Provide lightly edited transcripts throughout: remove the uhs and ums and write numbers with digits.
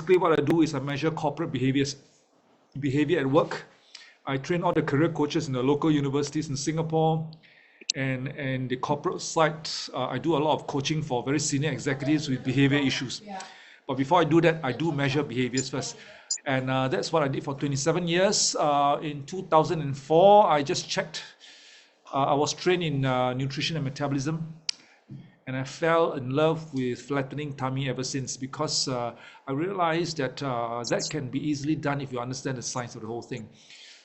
basically what I do is I measure corporate behavior at work. I train all the career coaches in the local universities in Singapore and the corporate side. I do a lot of coaching for very senior executives with behavior issues. But before I do that, I do measure behaviors first. And that's what I did for 27 years. In 2004, I just checked. I was trained in nutrition and metabolism. And I fell in love with flattening tummy ever since, because I realized that that can be easily done if you understand the science of the whole thing.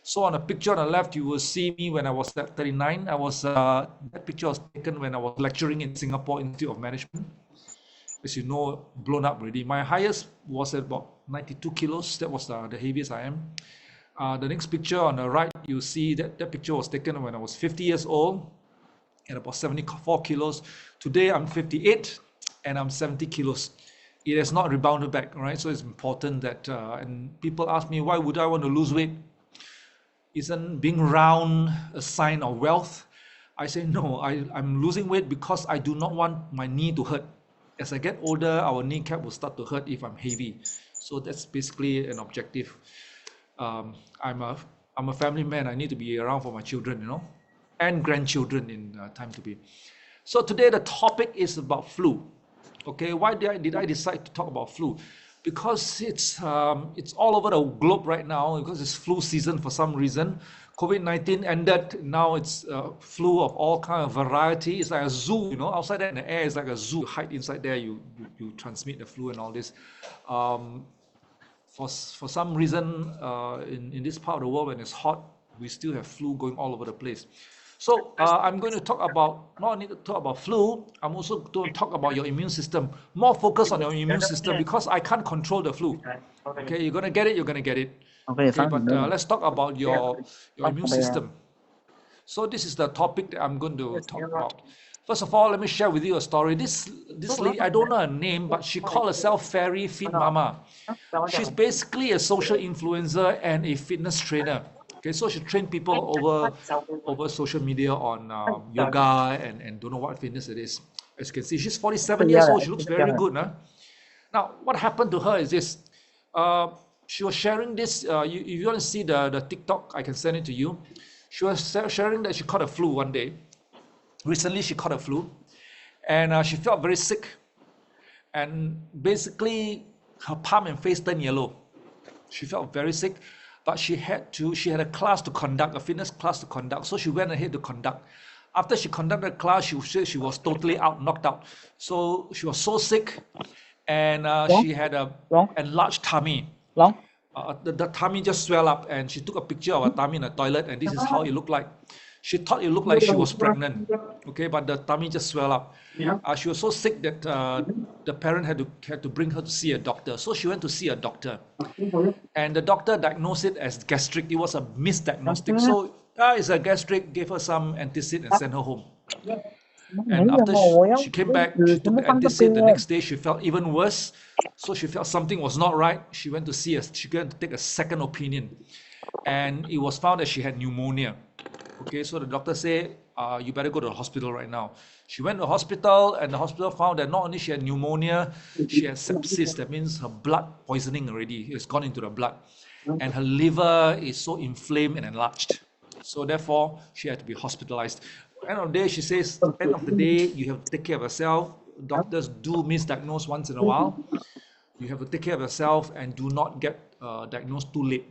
So on the picture on the left, you will see me when I was at 39. That picture was taken when I was lecturing in Singapore Institute of Management. As you know, blown up already. My highest was at about 92 kilos. That was the heaviest I am. The next picture on the right, you see that picture was taken when I was 50 years old at about 74 kilos. Today I'm 58 and I'm 70 kilos. It has not rebounded back, right? So it's important that, and people ask me, why would I want to lose weight? Isn't being round a sign of wealth? I say, no, I'm losing weight because I do not want my knee to hurt. As I get older, our kneecap will start to hurt if I'm heavy. So that's basically an objective. I'm a family man. I need to be around for my children, you know, and grandchildren in time to be. So today the topic is about flu. Okay, why did I decide to talk about flu? Because it's all over the globe right now, because it's flu season for some reason. COVID-19 ended, now it's flu of all kind of variety. It's like a zoo, you know, outside there in the air, it's like a zoo. You hide inside there, you transmit the flu and all this. For some reason, in this part of the world when it's hot, we still have flu going all over the place. So I'm going to talk about, not only to talk about flu, I'm also going to talk about your immune system, more focus on your immune system, because I can't control the flu. Okay, you're going to get it, you're going to get it. Okay, but let's talk about your immune system. So this is the topic that I'm going to talk about. First of all, let me share with you a story. This lady, I don't know her name, but she called herself Fairy Fit Mama. She's basically a social influencer and a fitness trainer. Okay, so she trained people over social media on yoga and don't know what fitness it is. As you can see, she's 47 years old. She looks very good. Huh? Now, what happened to her is this. She was sharing this. If you want to see the TikTok, I can send it to you. She was sharing that she caught a flu one day. Recently, she caught a flu. And she felt very sick. And basically, her palm and face turned yellow. She felt very sick. But she had a class to conduct, a fitness class to conduct. So she went ahead to conduct. After she conducted the class, she was totally knocked out. So she was so sick, and she had a enlarged tummy. The tummy just swelled up, and she took a picture of her tummy in the toilet, and this is how it looked like. She thought it looked like she was pregnant, okay, but the tummy just swelled up. She was so sick that the parent had to bring her to see a doctor. So she went to see a doctor, and the doctor diagnosed it as gastric. It was a misdiagnostic. So it's a gastric, gave her some antacid and sent her home. And after she came back, she took the antacid. The next day, she felt even worse. So she felt something was not right. She went to take a second opinion, and it was found that she had pneumonia. Okay, so the doctor said, you better go to the hospital right now. She went to the hospital, and the hospital found that not only she had pneumonia, she had sepsis. That means her blood poisoning already. It's gone into the blood. And her liver is so inflamed and enlarged. So therefore, she had to be hospitalized. End of the day, she says, end of the day, you have to take care of yourself. Doctors do misdiagnose once in a while. You have to take care of yourself and do not get diagnosed too late.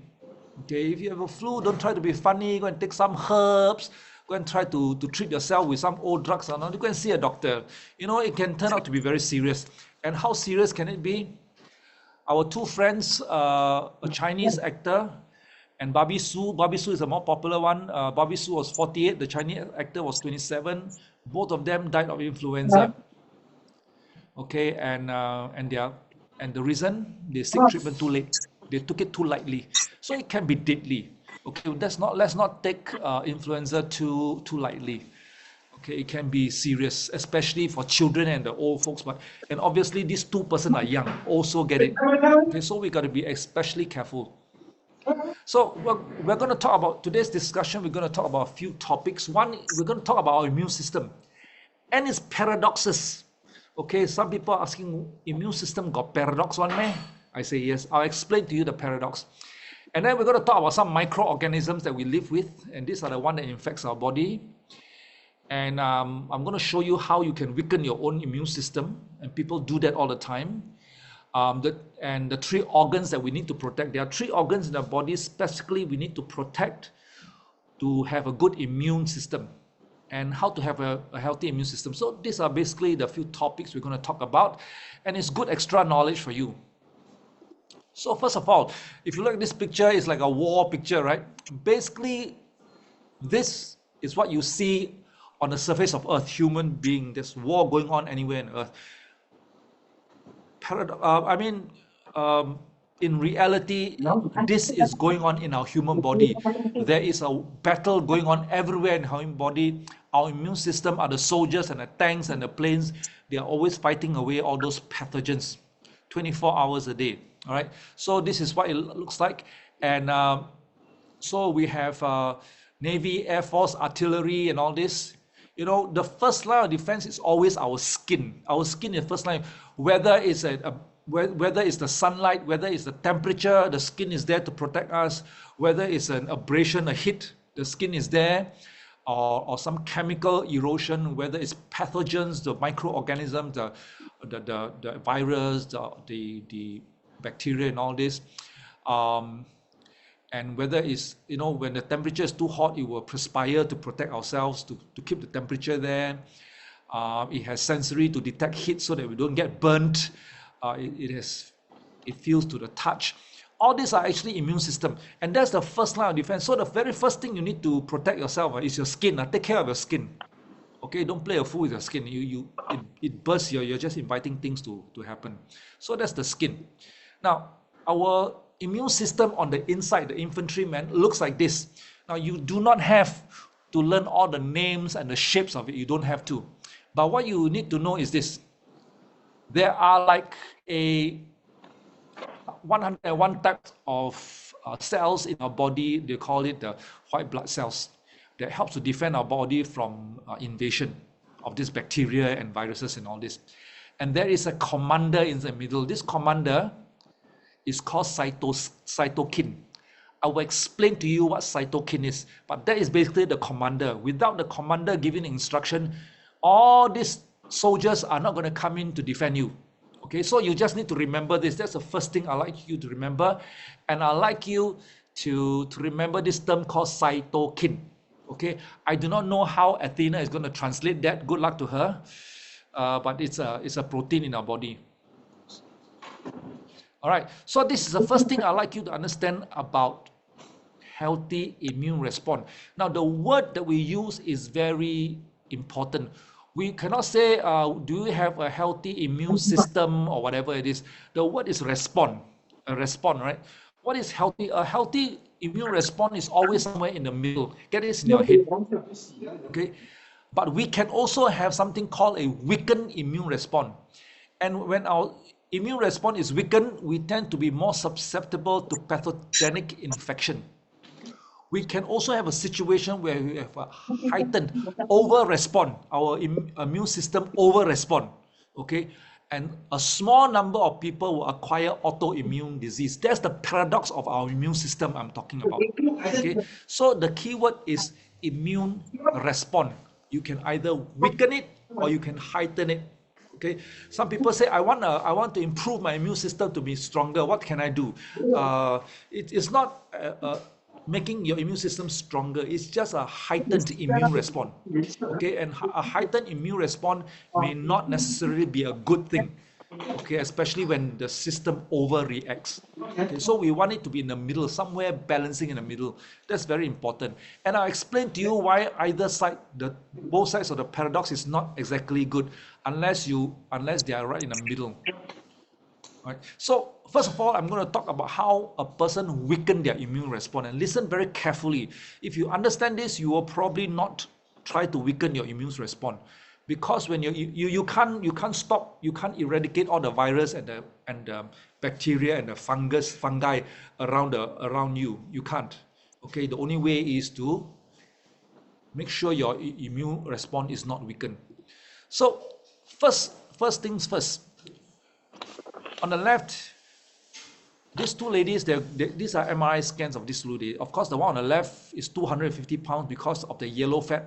Okay, if you have a flu, don't try to be funny. Go and take some herbs. Go and try to treat yourself with some old drugs or not. You go and see a doctor. You know, it can turn out to be very serious. And how serious can it be? Our two friends, a Chinese actor and Barbie Su. Barbie Su is a more popular one. Barbie Su was 48. The Chinese actor was 27. Both of them died of influenza. Okay, and the reason they seek treatment too late. They took it too lightly, so it can be deadly. Okay, let's not take influenza too lightly. Okay, it can be serious, especially for children and the old folks. And obviously these two persons are young, also get it. Okay, so we got to be especially careful. So we're going to talk about today's discussion. We're going to talk about a few topics. One, we're going to talk about our immune system and its paradoxes. Okay, some people are asking, immune system got paradox one, man? I say yes. I'll explain to you the paradox. And then we're going to talk about some microorganisms that we live with, and these are the one that infects our body. And I'm going to show you how you can weaken your own immune system, and people do that all the time. The three organs that we need to protect. There are three organs in our body, specifically we need to protect to have a good immune system, and how to have a healthy immune system. So these are basically the few topics we're going to talk about, and it's good extra knowledge for you. So first of all, if you look at this picture, it's like a war picture, right? Basically, this is what you see on the surface of Earth, human being. There's war going on anywhere on Earth. In reality, this is going on in our human body. There is a battle going on everywhere in our human body. Our immune system are the soldiers and the tanks and the planes. They are always fighting away all those pathogens 24 hours a day. All right. So this is what it looks like. And so we have Navy, Air Force, artillery, and all this. You know, the first line of defense is always our skin. Our skin is first line. Whether it's whether it's the sunlight, whether it's the temperature, the skin is there to protect us. Whether it's an abrasion, a hit, the skin is there, or some chemical erosion. Whether it's pathogens, the microorganisms, the virus, the bacteria, and all this. And whether it's, you know, when the temperature is too hot, it will perspire to protect ourselves, to keep the temperature there. It has sensory to detect heat so that we don't get burnt. It feels to the touch. All these are actually immune system, and that's the first line of defense. So the very first thing you need to protect yourself is your skin. Take care of your skin. Okay, don't play a fool with your skin. It bursts. You're just inviting things to happen. So that's the skin. Now, our immune system on the inside, the infantryman, looks like this. Now, you do not have to learn all the names and the shapes of it. You don't have to. But what you need to know is this. There are like 101 types of cells in our body. They call it the white blood cells, that helps to defend our body from invasion of this bacteria and viruses and all this. And there is a commander in the middle. This commander is called cytokine. I will explain to you what cytokine is, but that is basically the commander. Without the commander giving instruction, all these soldiers are not going to come in to defend you. Okay, so you just need to remember this. That's the first thing I like you to remember. And I like you to remember this term called cytokine. Okay, I do not know how Athena is going to translate that. Good luck to her. But it's a protein in our body. All right, so this is the first thing I'd like you to understand about healthy immune response. Now, the word that we use is very important. We cannot say, do you have a healthy immune system or whatever it is. The word is respond, a response, right? What is healthy? A healthy immune response is always somewhere in the middle. Get this in your head, okay? But we can also have something called a weakened immune response. And when our immune response is weakened, we tend to be more susceptible to pathogenic infection. We can also have a situation where we have a heightened over-respond, our immune system over-respond, okay? And a small number of people will acquire autoimmune disease. That's the paradox of our immune system I'm talking about, okay? So the key word is immune response. You can either weaken it or you can heighten it. Okay, some people say, I want to improve my immune system to be stronger. What can I do? It's not making your immune system stronger. It's just a heightened immune response. Okay, and a heightened immune response may not necessarily be a good thing. Okay, especially when the system overreacts. Okay, so we want it to be in the middle, somewhere balancing in the middle. That's very important. And I'll explain to you why either side, both sides of the paradox is not exactly good unless they are right in the middle. Right. So first of all, I'm going to talk about how a person weakens their immune response, and listen very carefully. If you understand this, you will probably not try to weaken your immune response. Because when you can't stop, you can't eradicate all the virus and the bacteria and the fungi around you. You can't. Okay, the only way is to make sure your immune response is not weakened. So first things first. On the left, these two ladies, these are MRI scans of these two ladies. Of course, the one on the left is 250 pounds because of the yellow fat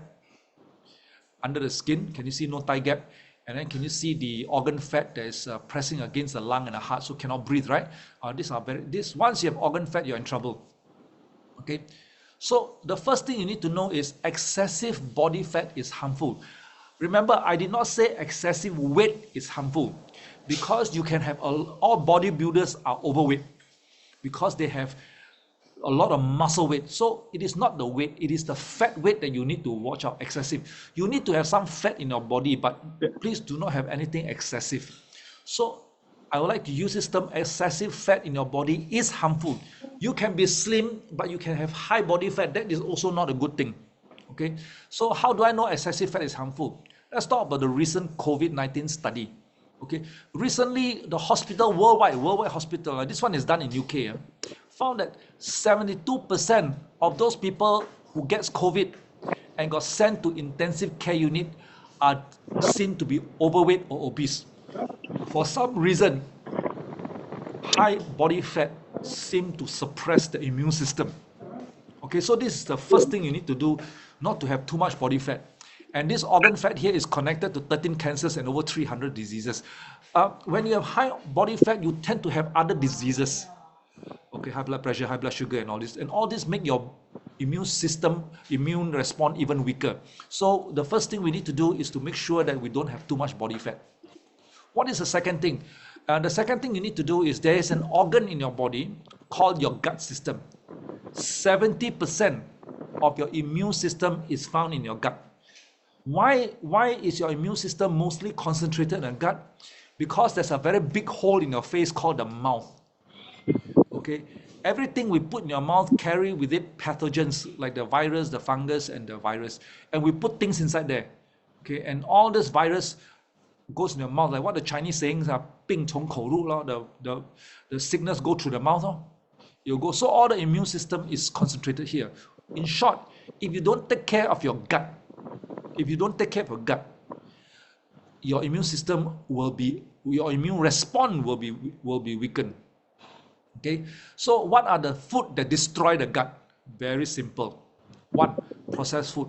under the skin. Can you see no thigh gap? And then can you see the organ fat that is pressing against the lung and the heart, so cannot breathe, right? Once you have organ fat, you're in trouble. Okay, so the first thing you need to know is excessive body fat is harmful. Remember, I did not say excessive weight is harmful, because you can have all bodybuilders are overweight because they have a lot of muscle weight. So it is not the weight, it is the fat weight that you need to watch out. Excessive. You need to have some fat in your body, but please do not have anything excessive. So I would like to use this term: excessive fat in your body is harmful. You can be slim, but you can have high body fat. That is also not a good thing. Okay, so how do I know excessive fat is harmful? Let's talk about the recent COVID-19 study. Okay, recently the hospital worldwide hospital, this one is done in UK, found that 72% of those people who gets COVID and got sent to intensive care unit are seen to be overweight or obese. For some reason, high body fat seem to suppress the immune system. Okay, so this is the first thing you need to do, not to have too much body fat. And this organ fat here is connected to 13 cancers and over 300 diseases. When you have high body fat, you tend to have other diseases. Okay, high blood pressure, high blood sugar, and all this. And all this make your immune response even weaker. So the first thing we need to do is to make sure that we don't have too much body fat. What is the second thing? The second thing you need to do is there is an organ in your body called your gut system. 70% of your immune system is found in your gut. Why is your immune system mostly concentrated in the gut? Because there's a very big hole in your face called the mouth. Okay, everything we put in your mouth carry with it pathogens like the virus, the fungus, and the virus, and we put things inside there. Okay, and all this virus goes in your mouth, like what the Chinese sayings are, 病从口入 the sickness go through the mouth. You go, so all the immune system is concentrated here. In short, if you don't take care of your gut, your immune system your immune response will be weakened. Okay, so what are the food that destroy the gut? Very simple. One, processed food.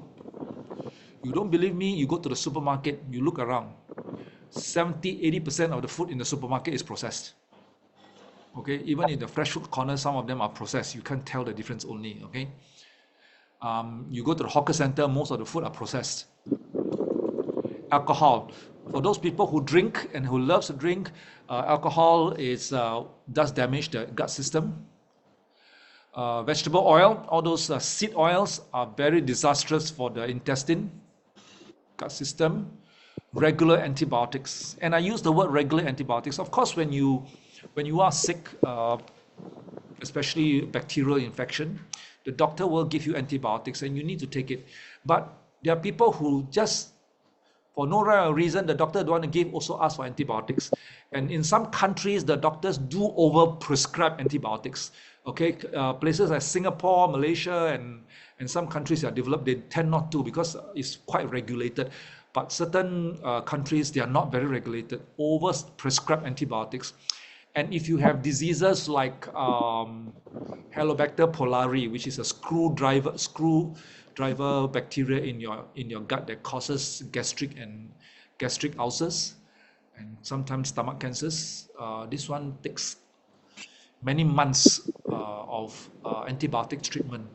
You don't believe me? You go to the supermarket, you look around. 70-80% of the food in the supermarket is processed. Okay, even in the fresh food corner, some of them are processed. You can't tell the difference only. Okay, you go to the hawker center, most of the food are processed. Alcohol. For those people who drink and who loves to drink, alcohol does damage the gut system. Vegetable oil, all those seed oils are very disastrous for the intestine, gut system. Regular antibiotics, and I use the word regular antibiotics. Of course, when you are sick, especially bacterial infection, the doctor will give you antibiotics and you need to take it. But there are people who just, for no reason, the doctor don't want to give, also ask for antibiotics. And in some countries, the doctors do over-prescribe antibiotics. Okay, places like Singapore, Malaysia, and some countries that are developed, they tend not to because it's quite regulated. But certain countries, they are not very regulated, over-prescribe antibiotics. And if you have diseases like Helicobacter pylori, which is a screwdriver bacteria in your gut that causes gastric ulcers and sometimes stomach cancers, this one takes many months of antibiotic treatment.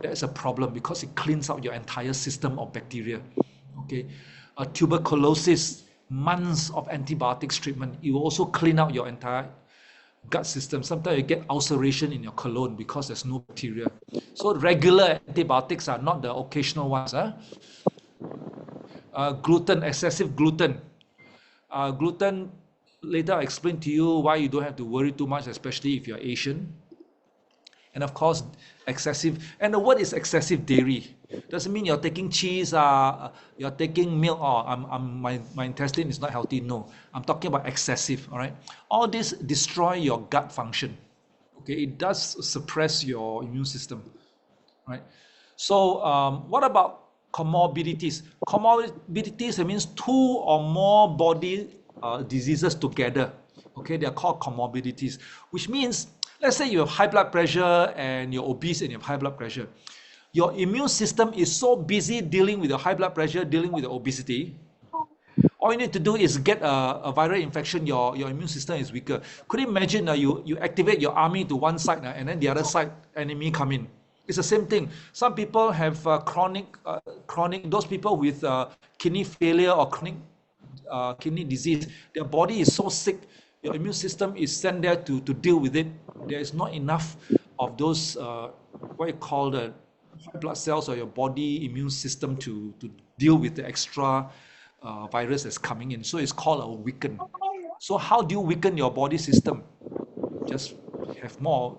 That is a problem because it cleans out your entire system of bacteria. Okay, tuberculosis, months of antibiotics treatment. It will also clean out your entire gut system. Sometimes you get ulceration in your colon because there's no bacteria. So regular antibiotics are not the occasional ones. Gluten, excessive gluten. Gluten, later I'll explain to you why you don't have to worry too much, especially if you're Asian. And of course, excessive, and the word is excessive dairy. Doesn't mean you're taking cheese, you're taking milk, my intestine is not healthy. No, I'm talking about excessive, all right? All this destroy your gut function. Okay, it does suppress your immune system, right? So what about comorbidities? Comorbidities, it means two or more body diseases together. Okay, they are called comorbidities, which means, let's say you have high blood pressure and you're obese and you have high blood pressure. Your immune system is so busy dealing with your high blood pressure, dealing with the obesity. All you need to do is get a viral infection, your immune system is weaker. Could you imagine you activate your army to one side and then the other side enemy come in? It's the same thing. Some people have chronic, those people with kidney failure or chronic kidney disease, their body is so sick, your immune system is sent there to deal with it. There is not enough of those, what you call the blood cells or your body immune system to deal with the extra virus that's coming in. So it's called a weaken. So how do you weaken your body system? Just have more,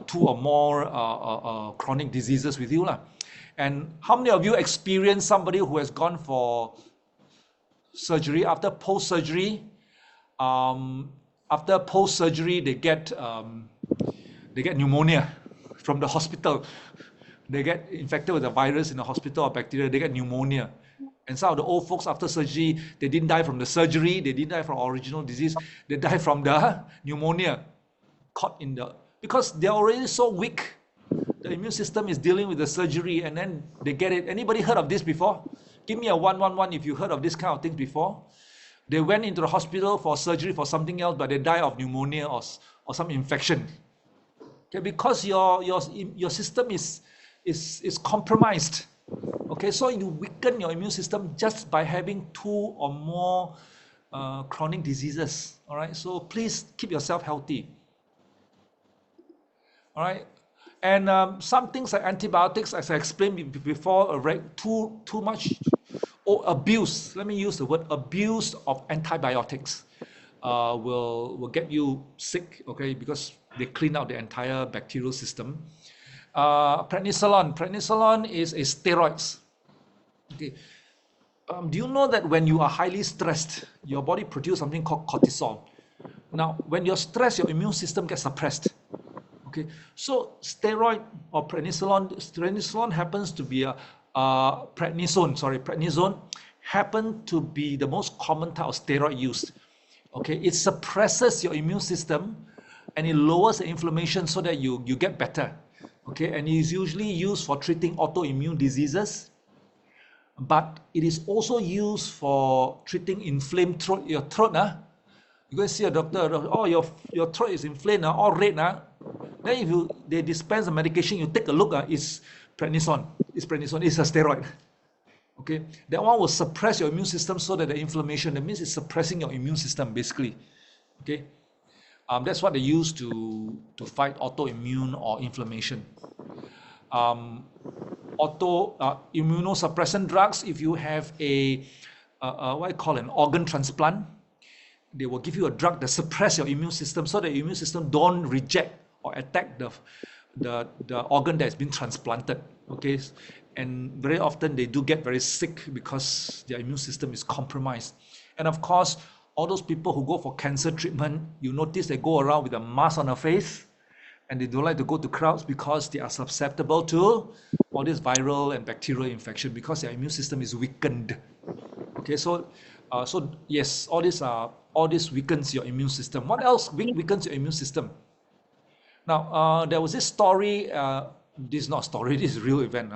two or more chronic diseases with you lah. And how many of you experience somebody who has gone for surgery, after post-surgery, they get pneumonia from the hospital. They get infected with a virus in the hospital or bacteria, they get pneumonia. And some of the old folks after surgery, they didn't die from the surgery, they didn't die from original disease, they died from the pneumonia caught in the, because they're already so weak. The immune system is dealing with the surgery and then they get it. Anybody heard of this before? Give me a 111 if you heard of this kind of things before. They went into the hospital for surgery for something else, but they die of pneumonia or some infection. Okay, because your system is compromised. Okay, so you weaken your immune system just by having two or more chronic diseases. All right, so please keep yourself healthy. All right, and some things like antibiotics, as I explained before, too much or abuse. Let me use the word abuse of antibiotics will get you sick. Okay, because they clean out the entire bacterial system. Prednisolone is a steroid. Okay. Do you know that when you are highly stressed, your body produces something called cortisol? Now, when you're stressed, your immune system gets suppressed. Okay, so steroid or prednisolone happens to be prednisone happen to be the most common type of steroid used. Okay, it suppresses your immune system and it lowers the inflammation so that you get better. Okay, and it is usually used for treating autoimmune diseases, but it is also used for treating inflamed throat. Your throat, you go and see a doctor. Oh, your throat is inflamed, all red. Then if they dispense the medication, you take a look. It's prednisone. It's a steroid. Okay, that one will suppress your immune system so that the inflammation. That means it's suppressing your immune system basically. Okay. That's what they use to fight autoimmune or inflammation. Immunosuppressant drugs, if you have what I call an organ transplant, they will give you a drug that suppress your immune system so that your immune system don't reject or attack the organ that has been transplanted. Okay, and very often they do get very sick because their immune system is compromised. And of course, all those people who go for cancer treatment, you notice they go around with a mask on their face and they don't like to go to crowds because they are susceptible to all this viral and bacterial infection because their immune system is weakened. Okay, so yes, all this weakens your immune system. What else weakens your immune system? Now, there was this story, this is not a story, this is a real event.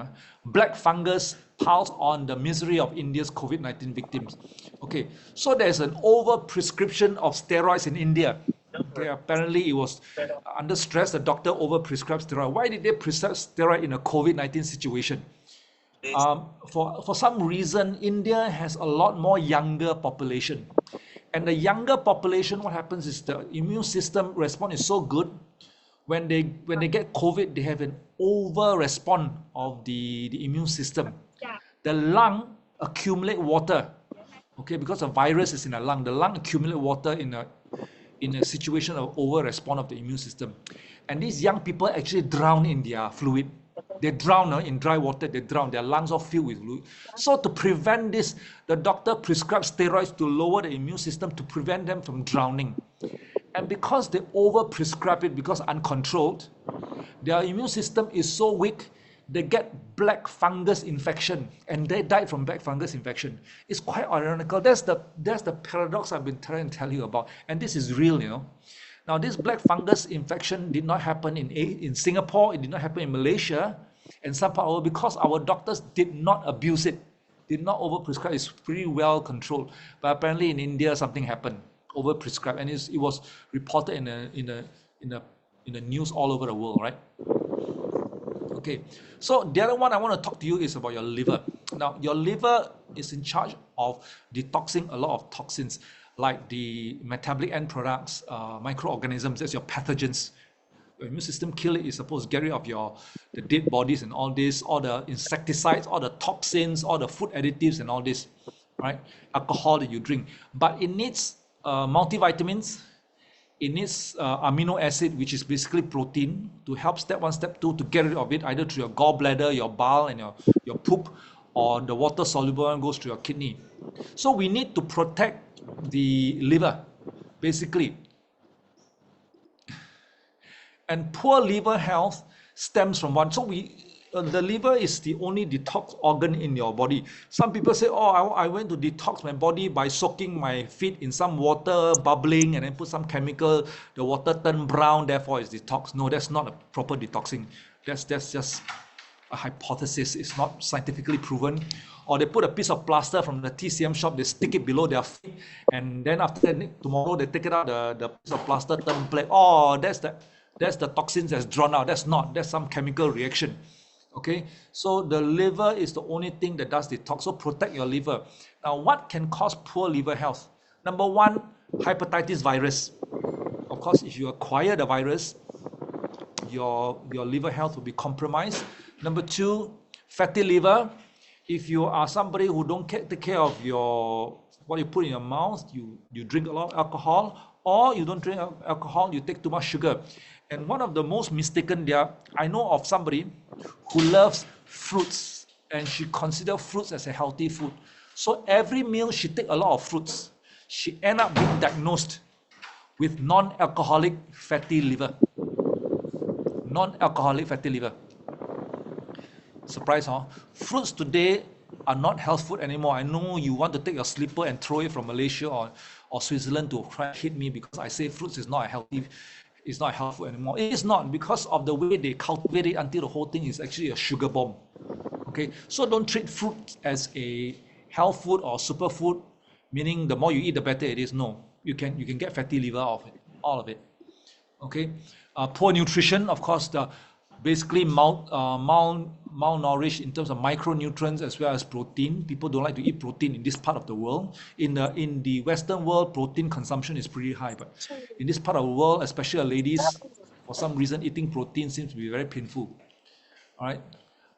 Black fungus piles on the misery of India's COVID-19 victims. Okay, so there's an over-prescription of steroids in India. Okay, apparently it was under stress, the doctor over-prescribed steroid. Why did they prescribe steroid in a COVID-19 situation? For some reason, India has a lot more younger population. And the younger population, what happens is the immune system response is so good. When they get COVID, they have an over response of the immune system. The lung accumulate water, okay, because the virus is in the lung accumulate water in a situation of over response of the immune system. And these young people actually drown in their fluid. They drown in dry water, they drown, their lungs are filled with fluid. So to prevent this, the doctor prescribes steroids to lower the immune system to prevent them from drowning. And because they over-prescribe it, because uncontrolled, their immune system is so weak, they get black fungus infection, and they died from black fungus infection. It's quite ironical. That's the paradox I've been trying to tell you about, and this is real, you know. Now, this black fungus infection did not happen in Singapore. It did not happen in Malaysia, and some part of it because our doctors did not abuse it, did not overprescribe. It's pretty well controlled. But apparently in India something happened, overprescribed, and it was reported in the news all over the world, right? Okay, so the other one I want to talk to you is about your liver. Now, your liver is in charge of detoxing a lot of toxins like the metabolic end products, microorganisms, that's your pathogens. Your immune system kill it, it's supposed to get rid of the dead bodies and all this, all the insecticides, all the toxins, all the food additives and all this, right? Alcohol that you drink. But it needs multivitamins, it needs amino acid, which is basically protein, to help step 1, step 2 to get rid of it, either through your gallbladder, your bile, and your poop, or the water soluble one goes to your kidney. So we need to protect the liver, basically. And poor liver health stems from one. So the liver is the only detox organ in your body. Some people say, oh, I went to detox my body by soaking my feet in some water, bubbling, and then put some chemical. The water turned brown, therefore it's detox. No, that's not a proper detoxing. That's just a hypothesis. It's not scientifically proven. Or they put a piece of plaster from the TCM shop, they stick it below their feet, and then after that, tomorrow they take it out, the piece of plaster turn black. Oh, that's the toxins that's drawn out. That's some chemical reaction. Okay, so the liver is the only thing that does detox. So protect your liver. Now, what can cause poor liver health? Number 1, hepatitis virus. Of course, if you acquire the virus, your liver health will be compromised. Number 2, fatty liver. If you are somebody who don't take care of what you put in your mouth, you drink a lot of alcohol, or you don't drink alcohol, you take too much sugar. And one of the most mistaken there, I know of somebody who loves fruits, and she considers fruits as a healthy food. So every meal she take a lot of fruits. She end up being diagnosed with non-alcoholic fatty liver. Non-alcoholic fatty liver. Surprise, huh? Fruits today are not health food anymore. I know you want to take your slipper and throw it from Malaysia or Switzerland to try and hit me because I say fruits is not a healthy, it's not health food anymore. It is not, because of the way they cultivate it until the whole thing is actually a sugar bomb. Okay, so don't treat fruit as a health food or superfood, meaning the more you eat, the better it is. No, you can get fatty liver off it, all of it. Okay, poor nutrition, of course, basically malnourished in terms of micronutrients as well as protein. People don't like to eat protein in this part of the world. In the Western world, protein consumption is pretty high, but in this part of the world, especially ladies, for some reason, eating protein seems to be very painful. All right,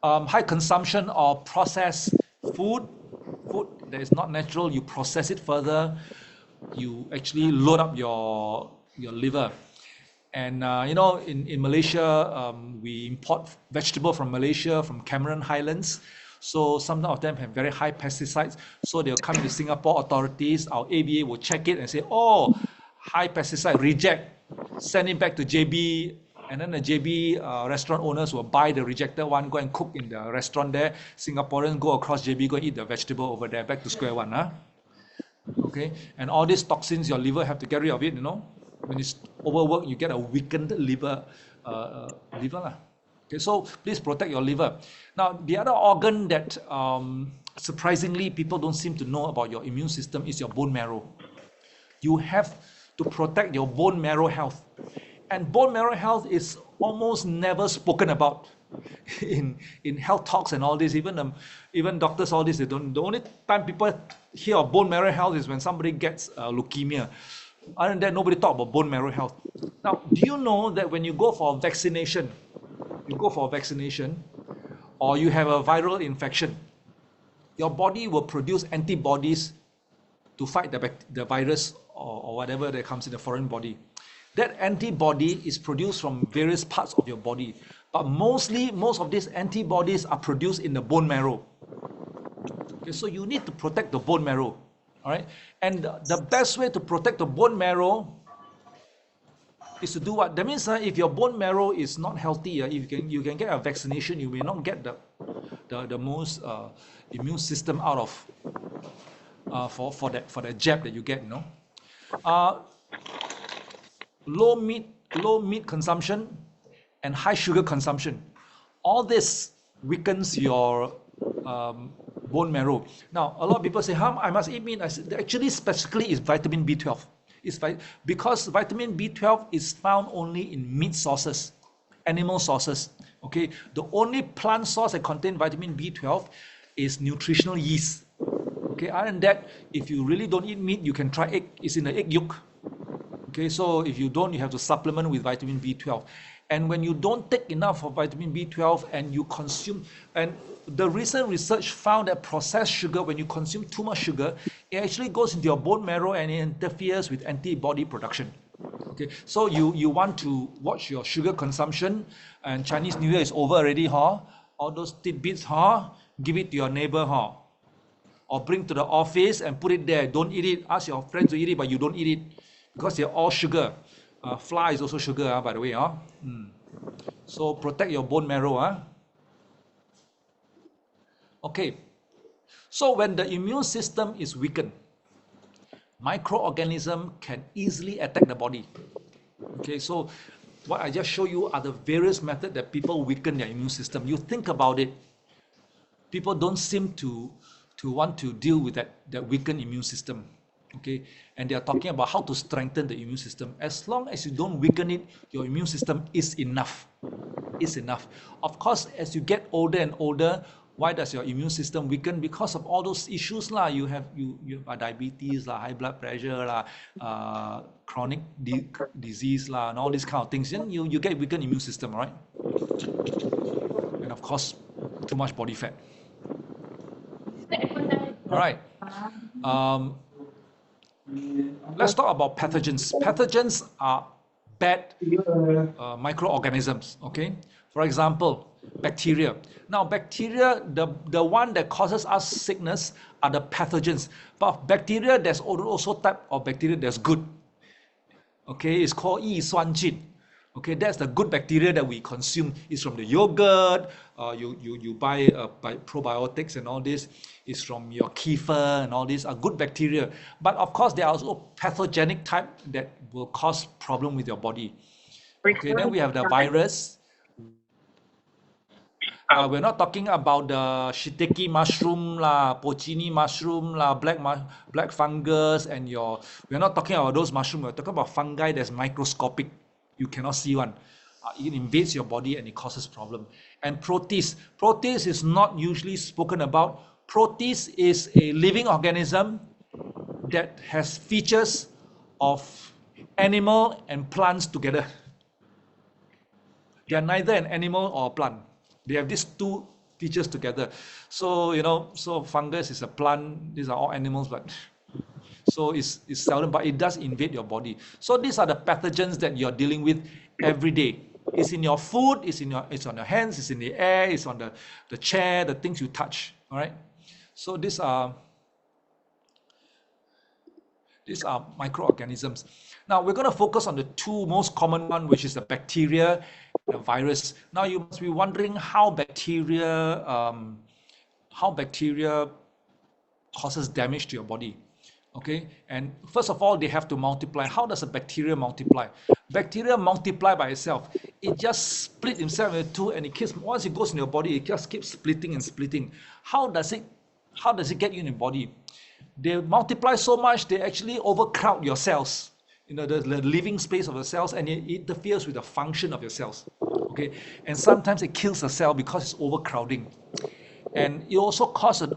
high consumption of processed food that is not natural. You process it further, you actually load up your liver. And in Malaysia, we import vegetable from Malaysia, from Cameron Highlands. So some of them have very high pesticides. So they'll come to Singapore authorities, our ABA will check it and say, oh, high pesticide, reject, send it back to JB. And then the JB restaurant owners will buy the rejected one, go and cook in the restaurant there. Singaporeans go across JB, go and eat the vegetable over there, back to square one. Huh? Okay, and all these toxins, your liver have to get rid of it, When it's overworked, you get a weakened liver. Okay, so please protect your liver. Now, the other organ that surprisingly people don't seem to know about your immune system is your bone marrow. You have to protect your bone marrow health. And bone marrow health is almost never spoken about in health talks and all this. Even doctors, all this, they don't. The only time people hear of bone marrow health is when somebody gets leukemia. Other than that, nobody talk about bone marrow health. Now, do you know that when you go for a vaccination, or you have a viral infection, your body will produce antibodies to fight the virus or whatever that comes in the foreign body. That antibody is produced from various parts of your body, but most of these antibodies are produced in the bone marrow. Okay, so you need to protect the bone marrow. All right, and the best way to protect the bone marrow is to do what? That means if your bone marrow is not healthy, if you can get a vaccination, you may not get the most immune system out of for that jab that you get, you know. Low meat consumption and high sugar consumption. All this weakens your bone marrow. Now, a lot of people say, "How I must eat meat?" I said, actually, specifically, is vitamin B12. Because vitamin B12 is found only in meat sources, animal sources. Okay, the only plant source that contain vitamin B12 is nutritional yeast. Okay, other than that, if you really don't eat meat, you can try egg. It's in the egg yolk. Okay, so if you don't, you have to supplement with vitamin B12. And when you don't take enough of vitamin B12 and you consume, and the recent research found that processed sugar, when you consume too much sugar, it actually goes into your bone marrow and it interferes with antibody production. Okay, so you want to watch your sugar consumption, and Chinese New Year is over already, huh? All those tidbits, huh? Give it to your neighbor, huh? Or bring to the office and put it there. Don't eat it. Ask your friends to eat it, but you don't eat it because they're all sugar. Flour is also sugar, by the way, huh? So protect your bone marrow, huh? Okay. So when the immune system is weakened, microorganisms can easily attack the body. Okay, so what I just show you are the various methods that people weaken their immune system. You think about it, people don't seem to want to deal with that weakened immune system. Okay, and they are talking about how to strengthen the immune system. As long as you don't weaken it, your immune system is enough. Is enough. Of course, as you get older and older, why does your immune system weaken? Because of all those issues lah. You have diabetes lah, high blood pressure lah, chronic disease lah, and all these kind of things. Then you get weakened immune system, right? And of course, too much body fat. All right. Let's talk about pathogens. Pathogens are bad microorganisms. Okay. For example, bacteria. Now, bacteria, the one that causes us sickness are the pathogens. But bacteria, there's also type of bacteria that's good. Okay, it's called 益酸菌. Okay, that's the good bacteria that we consume. It's from the yogurt. You buy probiotics and all this. It's from your kefir and all these are good bacteria. But of course, there are also pathogenic type that will cause problem with your body. Okay, then we have the virus. We're not talking about the shiitake mushroom lah, porcini mushroom lah, black fungus, and we're not talking about those mushrooms. We're talking about fungi that's microscopic. You cannot see one. It invades your body and it causes problem. And protists. Protists is not usually spoken about. Protists is a living organism that has features of animal and plants together. They are neither an animal or a plant. They have these two features together. So, so fungus is a plant. These are all animals, but so it's seldom, but it does invade your body. So these are the pathogens that you're dealing with every day. It's in your food, it's on your hands, it's in the air, it's on the chair, the things you touch. All right. So these are microorganisms. Now we're going to focus on the two most common one, which is the bacteria and the virus. Now you must be wondering how bacteria causes damage to your body. Okay, and first of all, they have to multiply. How does a bacteria multiply? Bacteria multiply by itself. It just split itself into two, and once it goes in your body, it just keeps splitting and splitting. How does it get you in your body? They multiply so much, they actually overcrowd your cells, the living space of the cells, and it interferes with the function of your cells. Okay, and sometimes it kills the cell because it's overcrowding, and it also causes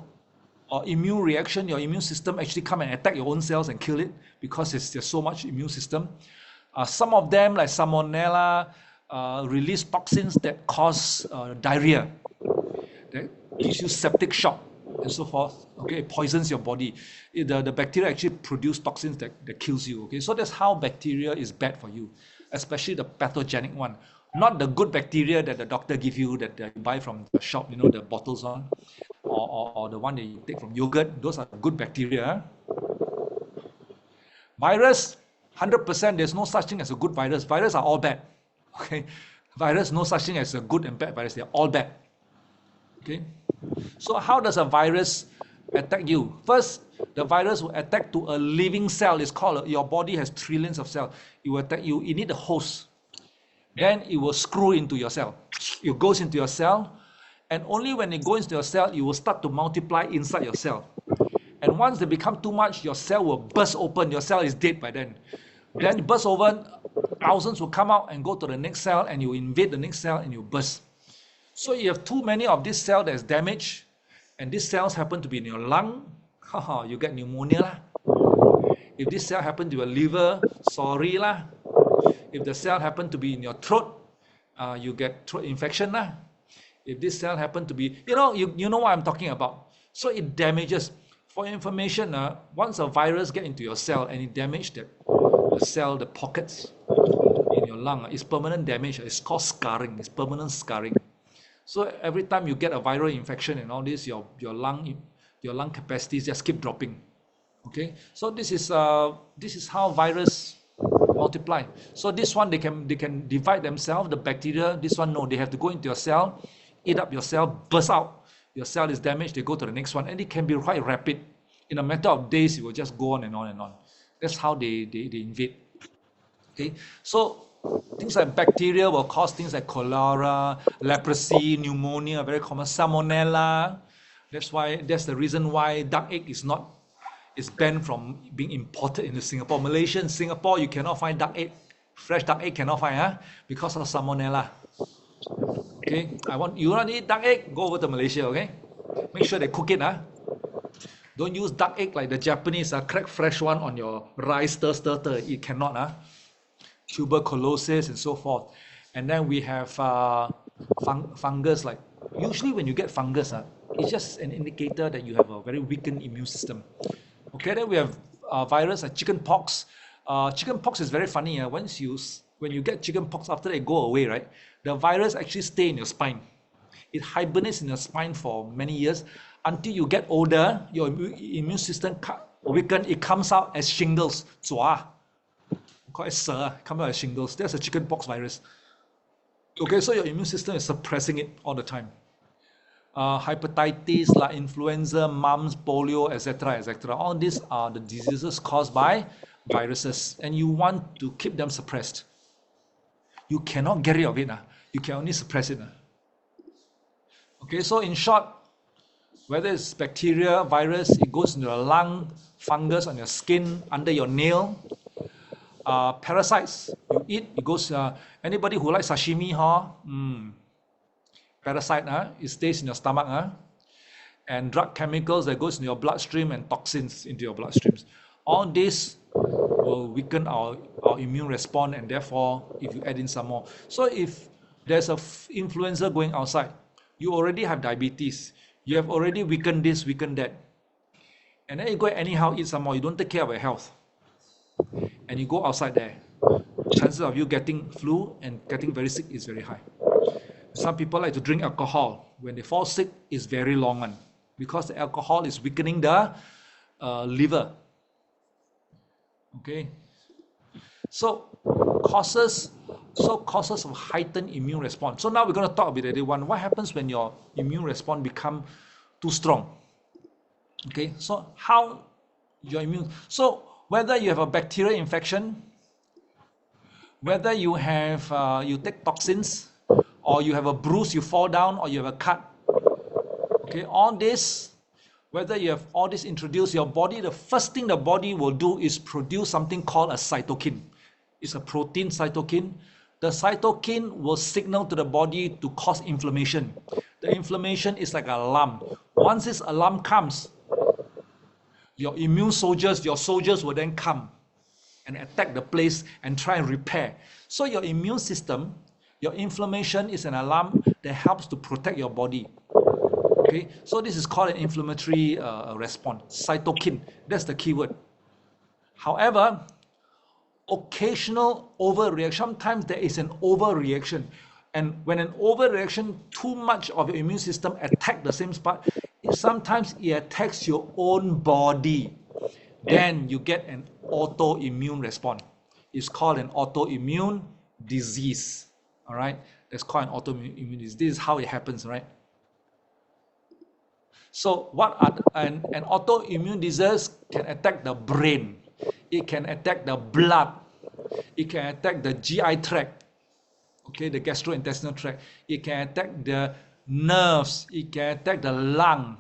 or immune reaction. Your immune system actually come and attack your own cells and kill it because there's so much immune system. Some of them, like Salmonella, release toxins that cause diarrhea, that gives you septic shock and so forth. Okay, it poisons your body. The bacteria actually produce toxins that kills you. Okay, so that's how bacteria is bad for you, especially the pathogenic one. Not the good bacteria that the doctor give you that you buy from the shop, the bottles on, or the one that you take from yogurt. Those are good bacteria. Virus, 100%, there's no such thing as a good virus. Viruses are all bad. Okay, virus, no such thing as a good and bad virus. They're all bad. Okay, so how does a virus attack you? First, the virus will attack to a living cell. It's called, your body has trillions of cells. It will attack you. You need a host. Then it will screw into your cell. It goes into your cell, and only when it goes into your cell, you will start to multiply inside your cell. And once they become too much, your cell will burst open. Your cell is dead by then. Then it bursts open, thousands will come out and go to the next cell, and you invade the next cell and you burst. So you have too many of this cell that is damaged, and these cells happen to be in your lung, you get pneumonia lah. If this cell happen to your liver, sorry lah. If the cell happen to be in your throat, you get throat infection lah. If this cell happen to be, you know what I'm talking about. So it damages. For information, once a virus get into your cell and it damages the cell, the pockets in your lung, it's permanent damage. It's called scarring. It's permanent scarring. So every time you get a viral infection and all this, your lung capacities just keep dropping. Okay, so this is how virus multiply. So this one, they can divide themselves. The bacteria, this one, no, they have to go into your cell, eat up your cell, burst out. Your cell is damaged, they go to the next one, and it can be quite rapid. In a matter of days, it will just go on and on and on. That's how they invade. Okay, so things like bacteria will cause things like cholera, leprosy, pneumonia, very common, salmonella. That's the reason why duck egg is banned from being imported into Singapore. Malaysia and Singapore, you cannot find duck egg. Fresh duck egg cannot find, because of salmonella. Okay, you want to eat duck egg? Go over to Malaysia, okay? Make sure they cook it, Don't use duck egg like the Japanese, crack fresh one on your rice, stir. It cannot, tuberculosis and so forth. And then we have fungus. Like usually when you get fungus, it's just an indicator that you have a very weakened immune system. Okay, then we have virus like chicken pox. Chicken pox is very funny. When you get chicken pox, after they go away, right? The virus actually stay in your spine. It hibernates in your spine for many years until you get older. Your immune system weaken. It comes out as shingles. Zua, called as come out as shingles. That's a chicken pox virus. Okay, so your immune system is suppressing it all the time. Hepatitis, like influenza, mumps, polio, etc., etc. All these are the diseases caused by viruses, and you want to keep them suppressed. You cannot get rid of it. You can only suppress it. Okay, so in short, whether it's bacteria, virus, it goes into your lung, fungus on your skin, under your nail. Parasites, you eat, it goes, anybody who likes sashimi, parasite, it stays in your stomach. And drug chemicals that goes in your bloodstream and toxins into your bloodstreams. All this will weaken our immune response, and therefore, if you add in some more. So if there's a influenza going outside, you already have diabetes, you have already weakened this, weakened that, and then you go anyhow eat some more, you don't take care of your health, and you go outside there, chances of you getting flu and getting very sick is very high. Some people like to drink alcohol. When they fall sick, it's very long, because the alcohol is weakening the liver. Okay, so causes of heightened immune response. So now we're going to talk about the other one. What happens when your immune response become too strong? Okay, so how your immune, so whether you have a bacterial infection, whether you have you take toxins, or you have a bruise, you fall down, or you have a cut. Okay, all this, whether you have all this introduced, your body, the first thing the body will do is produce something called a cytokine. It's a protein, cytokine. The cytokine will signal to the body to cause inflammation. The inflammation is like an alarm. Once this alarm comes, your immune soldiers, your soldiers will then come and attack the place and try and repair. So your immune system, your inflammation is an alarm that helps to protect your body. Okay, so this is called an inflammatory response. Cytokine, that's the keyword. However, occasional overreaction, sometimes there is an overreaction. And when an overreaction, too much of your immune system attack the same spot, sometimes it attacks your own body. Then you get an autoimmune response. is called an autoimmune disease. All right, that's called an autoimmune disease. This is how it happens, right? So what are an autoimmune disease can attack the brain, it can attack the blood, it can attack the GI tract, okay, the gastrointestinal tract, it can attack the nerves, it can attack the lung,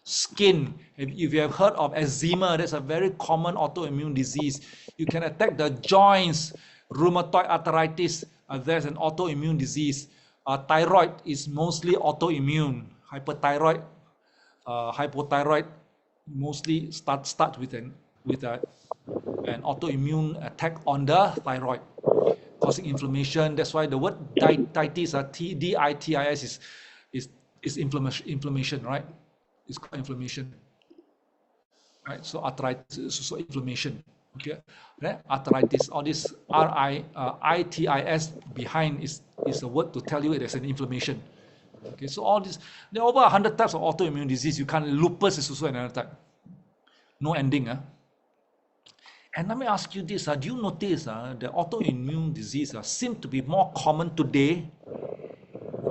skin. If you have heard of eczema, that's a very common autoimmune disease. You can attack the joints, rheumatoid arthritis, there's an autoimmune disease. Thyroid is mostly autoimmune. Hyperthyroid, hypothyroid mostly starts with an autoimmune attack on the thyroid, causing inflammation. That's why the word ditis, TDITIS, is inflammation, right? It's called inflammation, right? So arthritis is also inflammation. Okay, right? Arthritis, all this ITIS behind is a word to tell you there's an inflammation. Okay, so all this, there are over 100 types of autoimmune disease. You can't, lupus is also another type. No ending. And let me ask you this, do you notice the autoimmune disease seem to be more common today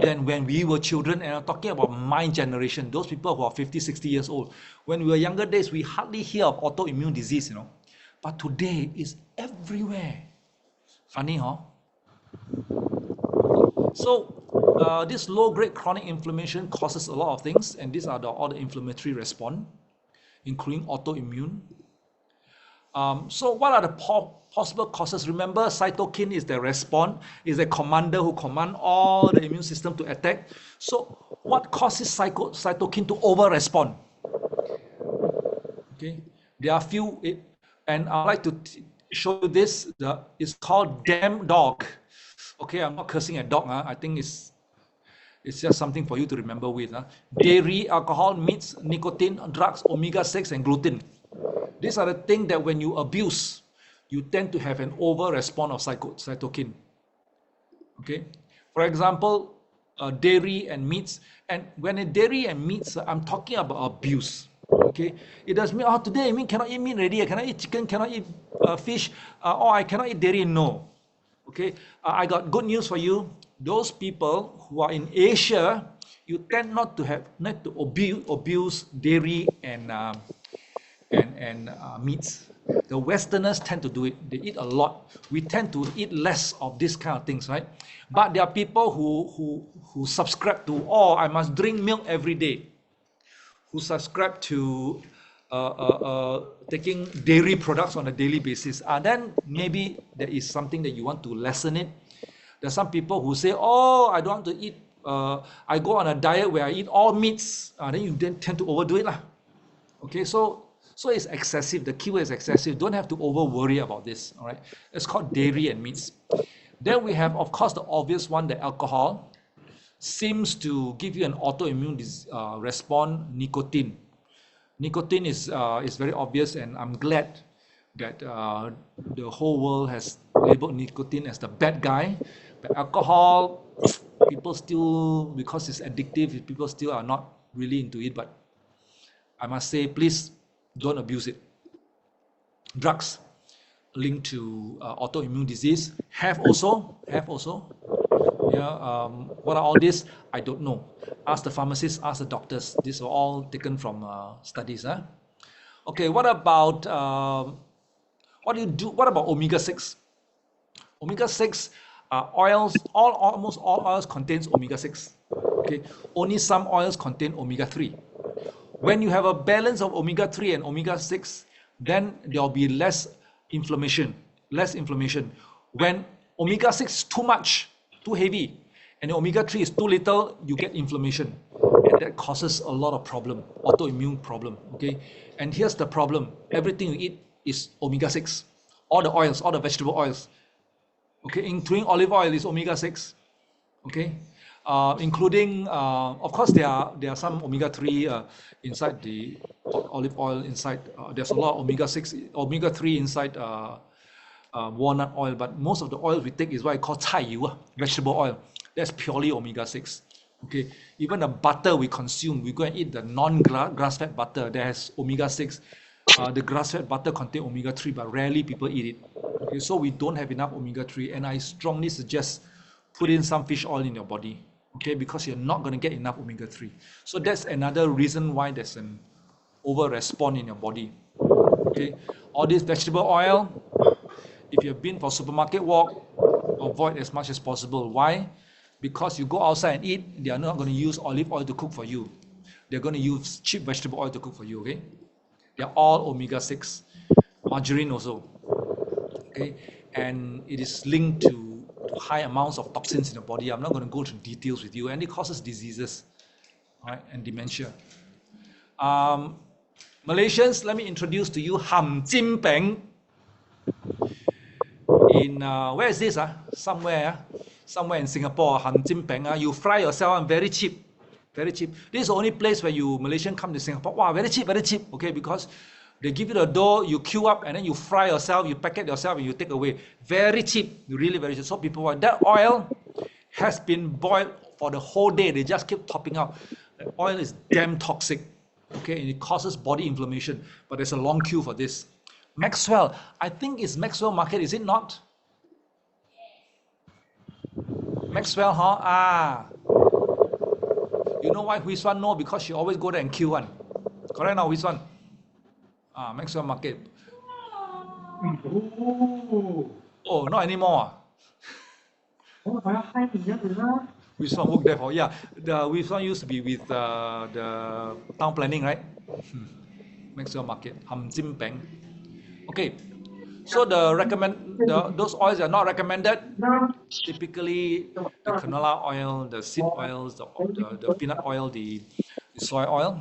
than when we were children? And I'm talking about my generation, those people who are 50, 60 years old. When we were younger days, we hardly hear of autoimmune disease, you know. But today it's everywhere. Funny, huh? So this low-grade chronic inflammation causes a lot of things, and these are all the inflammatory response, including autoimmune. So what are the possible causes? Remember, cytokine is the response, is the commander who commands all the immune system to attack. So what causes cytokine to over-respond? Okay, there are few, and I'd like to show you this. It's called damn dog. Okay, I'm not cursing at dog. I think it's just something for you to remember with. Dairy, alcohol, meats, nicotine, drugs, omega-6, and gluten. These are the things that when you abuse, you tend to have an over-response of cytokine. Okay, for example, dairy and meats. And when a dairy and meats, I'm talking about abuse. Okay, it doesn't mean, today I cannot eat meat already, I cannot eat chicken, cannot eat fish, or I cannot eat dairy. No. Okay, I got good news for you. Those people who are in Asia, you tend not to abuse dairy and meats. The Westerners tend to do it. They eat a lot. We tend to eat less of this kind of things, right? But there are people who subscribe to, I must drink milk every day, who subscribe to taking dairy products on a daily basis. Then maybe there is something that you want to lessen it. There are some people who say, I don't want to eat, I go on a diet where I eat all meats. Then you tend to overdo it. Okay, so it's excessive. The keyword is excessive. Don't have to over worry about this. All right, it's called dairy and meats. Then we have, of course, the obvious one, the alcohol. Seems to give you an autoimmune response, nicotine. Nicotine is very obvious, and I'm glad that the whole world has labeled nicotine as the bad guy. But alcohol, people still, because it's addictive, people still are not really into it. But I must say, please don't abuse it. Drugs linked to autoimmune disease have also. What are all this? I don't know. Ask the pharmacists, ask the doctors. These are all taken from studies. Okay, what about what about omega-6? Omega-6 oils, almost all oils contains omega-6. Okay, only some oils contain omega-3. When you have a balance of omega-3 and omega-6, then there will be less inflammation. When omega-6 is too much, too heavy, and the omega-3 is too little, you get inflammation, and that causes a lot of problem, autoimmune problem. Okay, and here's the problem: everything you eat is omega-6. All the oils, all the vegetable oils, okay, including olive oil is omega-6. Okay, including of course there are some omega-3 inside the olive oil. Inside there's a lot of omega-3 inside walnut oil, but most of the oil we take is what I call 菜油, vegetable oil. That's purely omega-6. Okay, even the butter we consume, we go and eat the non-grass-fed butter that has omega-6. The grass-fed butter contains omega-3, but rarely people eat it. Okay, so we don't have enough omega-3, and I strongly suggest put in some fish oil in your body. Okay, because you're not going to get enough omega-3. So that's another reason why there's an over response in your body. Okay, all this vegetable oil, if you've been for supermarket walk, avoid as much as possible. Why? Because you go outside and eat, they are not going to use olive oil to cook for you. They're going to use cheap vegetable oil to cook for you. Okay, they're all omega-6, margarine also. Okay, and it is linked to high amounts of toxins in the body. I'm not going to go into details with you, and it causes diseases, right, and dementia. Malaysians, let me introduce to you Ham Jim Peng. In where is this? Somewhere in Singapore, Ham Jim Peng. You fry yourself, very cheap. Very cheap. This is the only place where you Malaysian come to Singapore. Wow, very cheap, very cheap. Okay, because they give you the dough, you queue up, and then you fry yourself, you packet yourself, and you take away. Very cheap, really very cheap. So people want that oil has been boiled for the whole day. They just keep topping out. The oil is damn toxic. Okay, and it causes body inflammation. But there's a long queue for this. Maxwell, I think it's Maxwell Market, is it not? Maxwell, huh? Ah. You know why Hui Swan know? Because she always go there and queue one. Correct now, Hui Swan? Maxwell Market. Oh, not anymore. Hui Swan worked there for, yeah. Hui Swan used to be with the town planning, right? Maxwell Market, Ham Jim Peng. Okay, so those oils are not recommended. Typically, the canola oil, the seed oils, the peanut oil, the soy oil,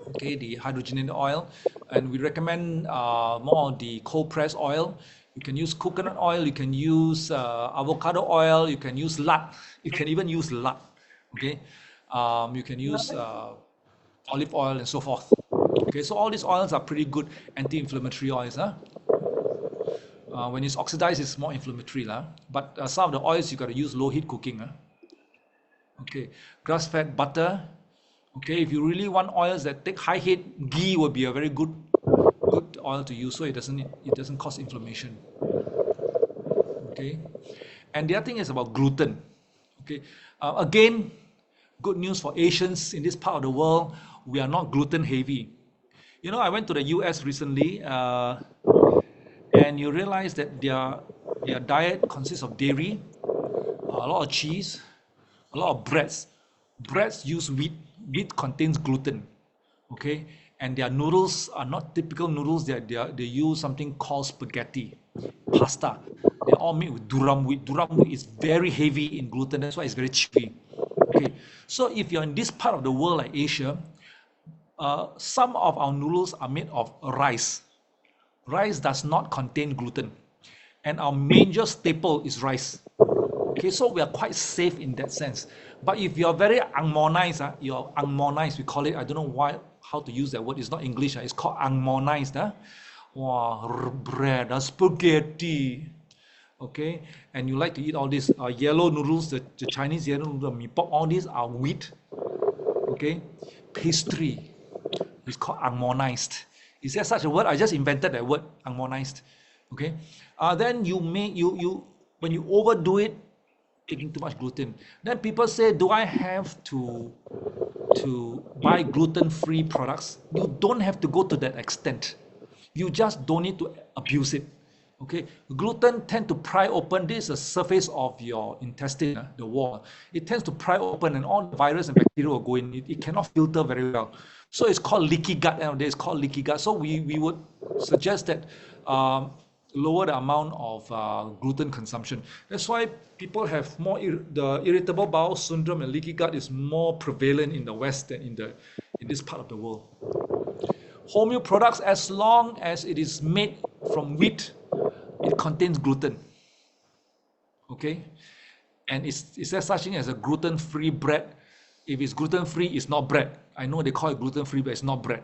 okay, the hydrogenated oil, and we recommend more of the cold pressed oil. You can use coconut oil, you can use avocado oil, you can use lard, you can even use lard, okay. You can use olive oil and so forth. Okay, so all these oils are pretty good anti-inflammatory oils. When it's oxidized, it's more inflammatory. But some of the oils, you got to use low heat cooking. Okay, grass-fed butter. Okay, if you really want oils that take high heat, ghee would be a very good oil to use, so it doesn't cause inflammation. Okay, and the other thing is about gluten. Okay, again, good news for Asians in this part of the world, we are not gluten heavy. You know, I went to the US recently, and you realize that their diet consists of dairy, a lot of cheese, a lot of breads. Breads use wheat. Wheat contains gluten, okay? And their noodles are not typical noodles. They use something called spaghetti, pasta. They're all made with durum wheat. Durum wheat is very heavy in gluten. That's why it's very chewy. Okay, so if you're in this part of the world like Asia, some of our noodles are made of rice. Rice does not contain gluten, and our major staple is rice. Okay, so we are quite safe in that sense. But if you're very Angmonized, you're Angmonized, we call it, I don't know how to use that word, it's not English, it's called Angmonized. Wow, bread, spaghetti, okay, and you like to eat all these yellow noodles, the Chinese yellow noodle, mee pok, all these are wheat, okay, pastry, it's called Angmonized. Is there such a word? I just invented that word, Angmonized. Okay. Then when you overdo it, taking too much gluten, then people say, do I have to buy gluten-free products? You don't have to go to that extent. You just don't need to abuse it. Okay. Gluten tend to pry open. This is the surface of your intestine, the wall. It tends to pry open, and all the virus and bacteria will go in. It cannot filter very well. So it's called leaky gut nowadays. It's called leaky gut. So we would suggest that lower the amount of gluten consumption. That's why people have more the irritable bowel syndrome, and leaky gut is more prevalent in the West than in this part of the world. Wholemeal products, as long as it is made from wheat, it contains gluten. Okay, and is there such thing as a gluten-free bread? If it's gluten-free, it's not bread. I know they call it gluten-free, but it's not bread.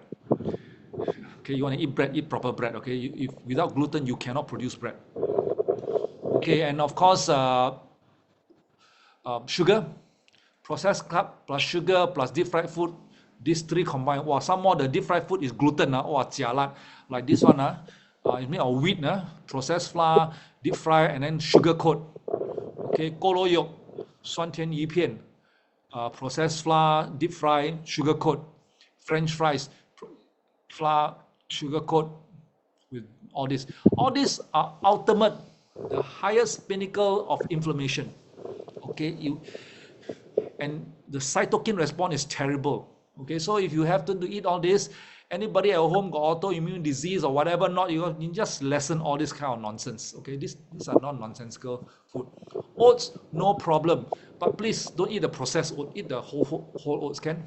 Okay, you want to eat bread, eat proper bread. Okay, if without gluten, you cannot produce bread. Okay, and of course, sugar, processed carb plus sugar plus deep fried food, These three combined, wow, some more the deep fried food is gluten, wow, jialat. Like this one, it's made of wheat, processed flour, deep fry, and then sugar coat. Okay, 锅罗油, 酸甜鱼片, processed flour, deep fry, sugar coat, French fries, flour, sugar coat, with all this. All these are ultimate, the highest pinnacle of inflammation. Okay, and the cytokine response is terrible. Okay, so if you have to eat all this, anybody at home got autoimmune disease or whatever, you just lessen all this kind of nonsense. Okay, these are not nonsensical food. Oats, no problem, but please don't eat the processed oat. Eat the whole oats, can?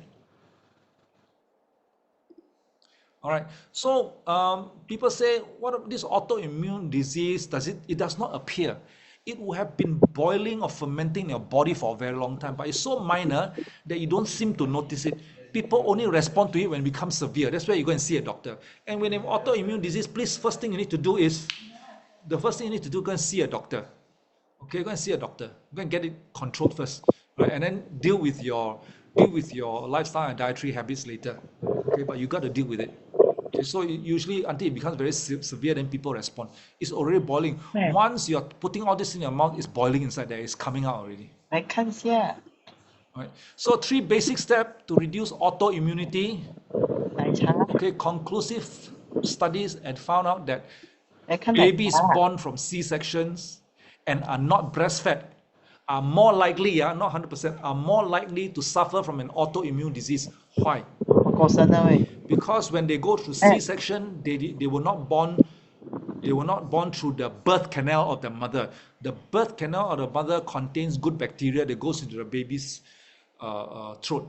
All right. So people say, what this autoimmune disease it does not appear. It will have been boiling or fermenting in your body for a very long time, but it's so minor that you don't seem to notice it. People only respond to it when it becomes severe. That's why you go and see a doctor. And when you have autoimmune disease, please, first thing you need to do, go and see a doctor. Okay, go and see a doctor. Go and get it controlled first, right? And then deal with your lifestyle and dietary habits later. Okay, but you got to deal with it. Okay, so usually until it becomes very severe, then people respond. It's already boiling. Once you're putting all this in your mouth, it's boiling inside there. It's coming out already. Right. So 3 basic steps to reduce autoimmunity. Okay, conclusive studies had found out that babies born from C-sections and are not breastfed are more likely, not 100%, are more likely to suffer from an autoimmune disease. Why? Because when they go through C-section, they were not born through the birth canal of the mother. The birth canal of the mother contains good bacteria that goes into the baby's throat,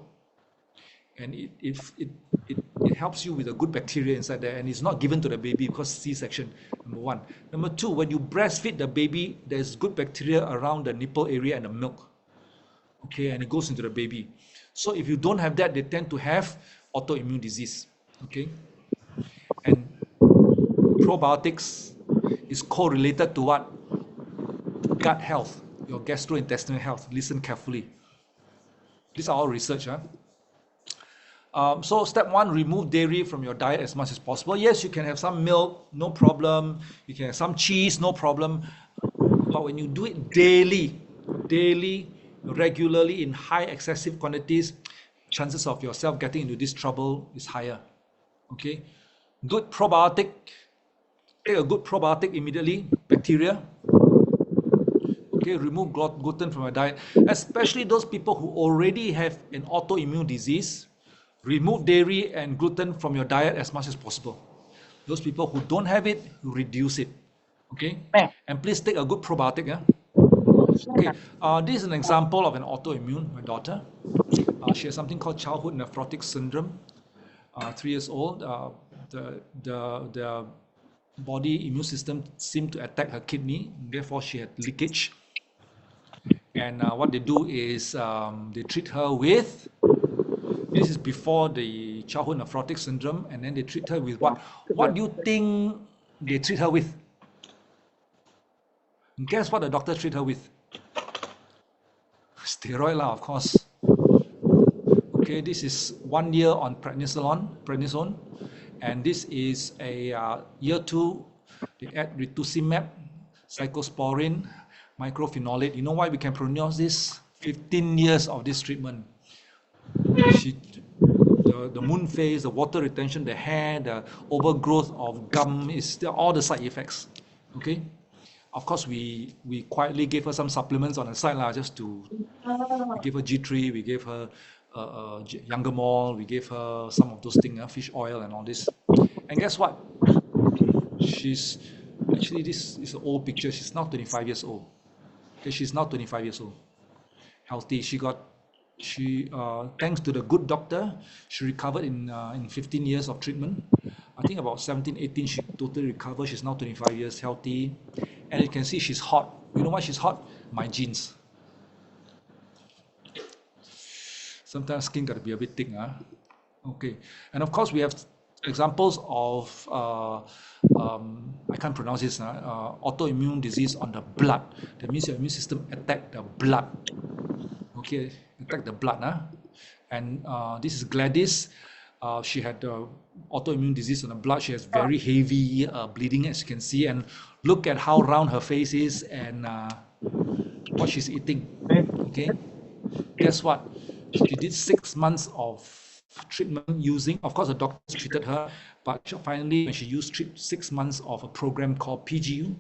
and it helps you with the good bacteria inside there, and it's not given to the baby because C-section, number 1. Number 2, when you breastfeed the baby, there's good bacteria around the nipple area and the milk, okay, and it goes into the baby. So if you don't have that, they tend to have autoimmune disease, okay. And probiotics is correlated to what? Gut health, your gastrointestinal health. Listen carefully. These are all research. So step 1, remove dairy from your diet as much as possible. Yes, you can have some milk, no problem. You can have some cheese, no problem. But when you do it daily, regularly in high excessive quantities, chances of yourself getting into this trouble is higher. Okay, good probiotic. Take a good probiotic immediately. Bacteria. Okay, remove gluten from your diet, especially those people who already have an autoimmune disease. Remove dairy and gluten from your diet as much as possible. Those people who don't have it, reduce it. Okay, and please take a good probiotic. Okay, this is an example of an autoimmune. My daughter, she has something called childhood nephrotic syndrome. 3 years old. The body immune system seemed to attack her kidney. Therefore, she had leakage. And what they do is they treat her with, this is before the childhood nephrotic syndrome, and then they treat her with what? What do you think they treat her with? Guess what the doctor treat her with? Steroid lah, of course. Okay, this is 1 year on prednisone, and this is a year 2. They add rituximab, cyclosporin, mycophenolate. You know why we can pronounce this? 15 years of this treatment. The moon face, the water retention, the hair, the overgrowth of gum, is all the side effects. Okay, of course we quietly gave her some supplements on the side lah, just to, we gave her G3, we gave her younger mall, we gave her some of those things, fish oil and all this. And guess what? She's actually, this is an old picture. She's now 25 years old. Okay, she's now 25 years old, healthy. She thanks to the good doctor, she recovered in 15 years of treatment. I think about 17, 18, she totally recovered. She's now 25 years healthy. And you can see she's hot. You know why she's hot? My genes. Sometimes skin got to be a bit thick. Okay. And of course, we have examples of, I can't pronounce this, autoimmune disease on the blood. That means your immune system attack the blood. Okay, attack the blood. And this is Gladys. She had autoimmune disease on the blood. She has very heavy bleeding, as you can see. And look at how round her face is and what she's eating. Okay, guess what? She did 6 months of treatment using, of course, the doctors treated her, but finally, when she used 6 months of a program called PGU,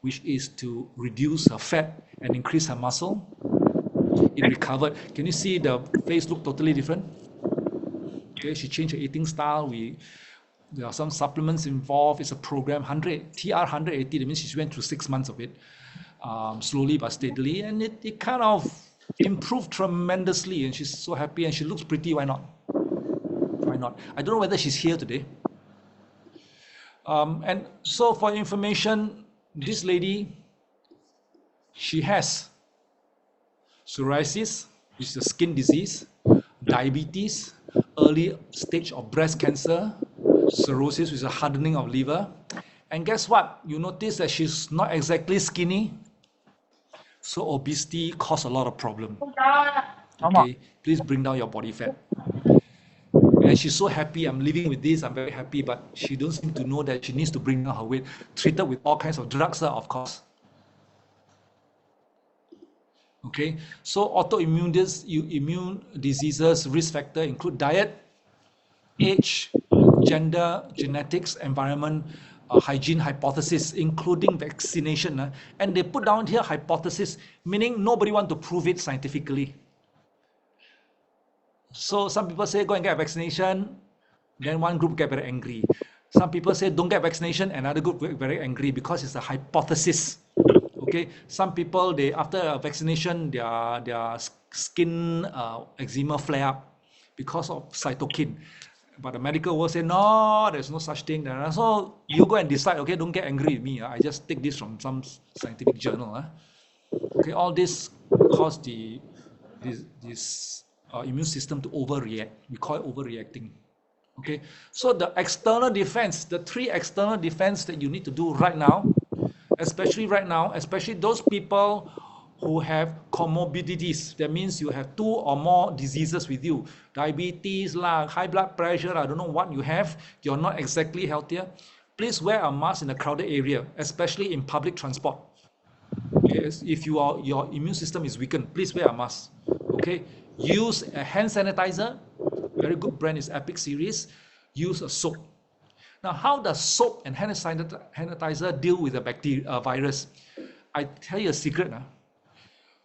which is to reduce her fat and increase her muscle, it recovered. Can you see the face look totally different? Okay, she changed her eating style. There are some supplements involved. It's a program, TR 180. That means she went through 6 months of it, slowly but steadily, and it kind of improved tremendously. And she's so happy, and she looks pretty. Why not? Why not? I don't know whether she's here today. And so, for information, this lady, she has psoriasis, which is a skin disease, diabetes, early stage of breast cancer, cirrhosis, which is a hardening of liver. And guess what? You notice that she's not exactly skinny. So obesity causes a lot of problem. Okay, please bring down your body fat. And she's so happy. I'm living with this. I'm very happy. But she don't seem to know that she needs to bring down her weight. Treated with all kinds of drugs, of course. Okay, so autoimmune immune diseases risk factor include diet, age, gender, genetics, environment, hygiene hypothesis, including vaccination. And they put down here hypothesis, meaning nobody wants to prove it scientifically. So some people say go and get vaccination, then one group get very angry. Some people say don't get vaccination, another group get very angry because it's a hypothesis. Okay, some people, they after a vaccination, their skin eczema flare up because of cytokine. But the medical world say, no, there's no such thing. So you go and decide, okay, don't get angry with me. I just take this from some scientific journal. Okay, all this cause this immune system to overreact. We call it overreacting. Okay, so the external defense, the 3 external defense that you need to do right now, especially right now, especially those people who have comorbidities. That means you have 2 or more diseases with you. Diabetes, high blood pressure, I don't know what you have. You're not exactly healthier. Please wear a mask in a crowded area, especially in public transport. Okay, if your immune system is weakened, please wear a mask. Okay, use a hand sanitizer. Very good brand is Epic Series. Use a soap. Now, how does soap and hand sanitizer deal with the virus? I tell you a secret.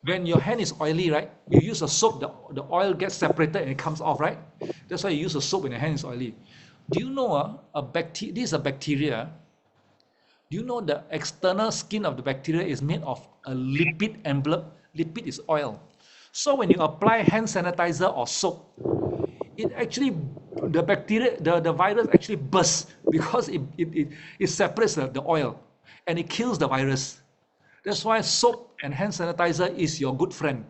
When your hand is oily, right, you use a soap, the oil gets separated and it comes off, right? That's why you use a soap when your hand is oily. Do you know this is a bacteria? Do you know the external skin of the bacteria is made of a lipid envelope? Lipid is oil. So when you apply hand sanitizer or soap, it actually, the bacteria, the virus actually bursts because it separates the oil and it kills the virus. That's why soap and hand sanitizer is your good friend.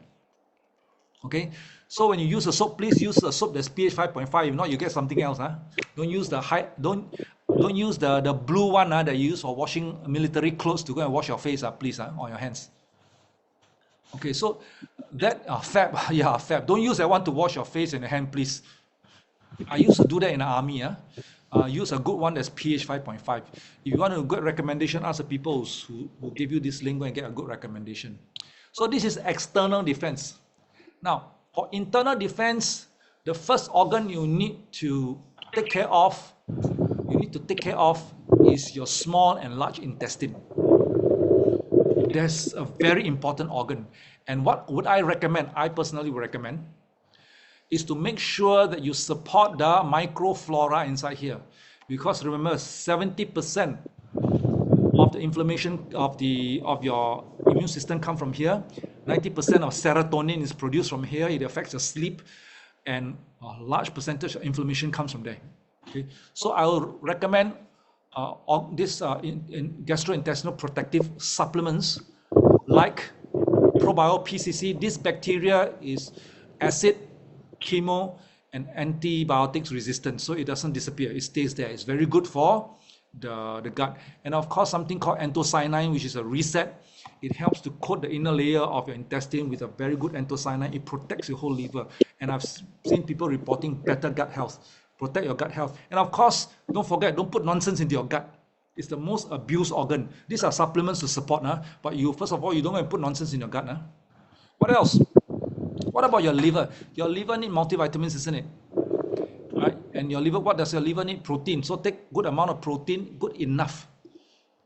Okay, so when you use a soap, please use a soap that's pH 5.5. If not, you get something else. Don't use don't use the blue one that you use for washing military clothes to go and wash your face, please, on your hands. Okay, so that fab, yeah, fab. Don't use that one to wash your face and your hand, please. I used to do that in the army. Use a good one that's pH 5.5. If you want a good recommendation, ask the people who give you this link, go and get a good recommendation. So this is external defense. Now, for internal defense, the first organ you need to take care of, is your small and large intestine. That's a very important organ. And what would I recommend? I personally would recommend is to make sure that you support the microflora inside here. Because remember, 70% of the inflammation of your immune system come from here. 90% of serotonin is produced from here. It affects your sleep, and a large percentage of inflammation comes from there. Okay, so I will recommend this in gastrointestinal protective supplements like Probio PCC. This bacteria is acid, chemo, and antibiotics resistant, so it doesn't disappear. It stays there. It's very good for the gut. And of course, something called anthocyanin, which is a reset. It helps to coat the inner layer of your intestine with a very good anthocyanin. It protects your whole liver. And I've seen people reporting better gut health. Protect your gut health. And of course, don't forget, don't put nonsense into your gut. It's the most abused organ. These are supplements to support, but you, first of all, you don't want to put nonsense in your gut. What else? What about your liver? Your liver needs multivitamins, isn't it? Right? And your liver, what does your liver need? Protein. So take good amount of protein, good enough.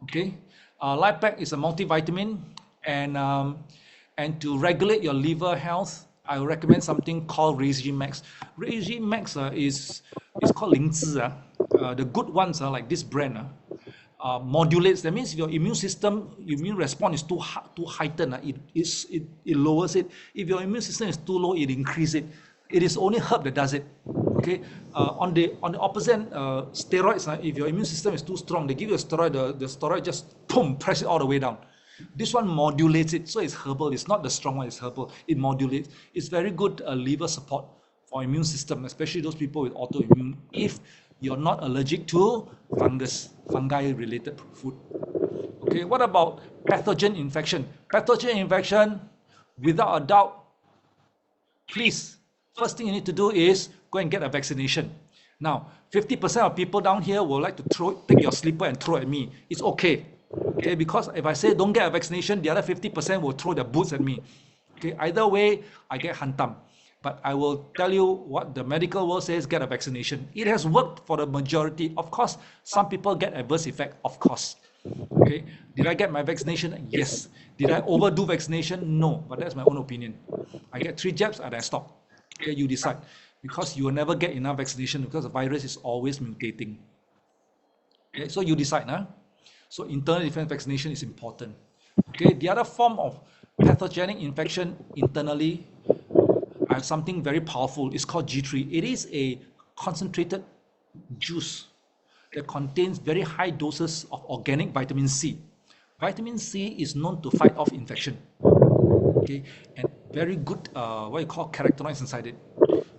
Okay. Lipac is a multivitamin, and to regulate your liver health, I recommend something called Regime Max. Regime Max is called Lingzi. The good ones are like this brand. Modulates. That means if your immune system, immune response is too heightened, it lowers it. If your immune system is too low, it increases it. It is only herb that does it. Okay. On the opposite, steroids. If your immune system is too strong, they give you a steroid. The steroid just boom, press it all the way down. This one modulates it, so it's herbal. It's not the strong one. It's herbal. It modulates. It's very good liver support for immune system, especially those people with autoimmune. If you're not allergic to fungi-related food. Okay, what about pathogen infection? Pathogen infection, without a doubt, please, first thing you need to do is go and get a vaccination. Now, 50% of people down here will like to take your slipper and throw at me. It's okay. Okay, because if I say don't get a vaccination, the other 50% will throw their boots at me. Okay, either way, I get hantam. But I will tell you what the medical world says, get a vaccination. It has worked for the majority. Of course, some people get adverse effect, of course. Okay, did I get my vaccination? Yes. Did I overdo vaccination? No, but that's my own opinion. I get 3 jabs and I stop. Okay, you decide. Because you will never get enough vaccination because the virus is always mutating. Okay, so you decide. So internal defense vaccination is important. Okay, the other form of pathogenic infection internally, I have something very powerful. It's called G3. It is a concentrated juice that contains very high doses of organic vitamin C. Vitamin C is known to fight off infection. Okay, and very good, what you call carotenoids inside it.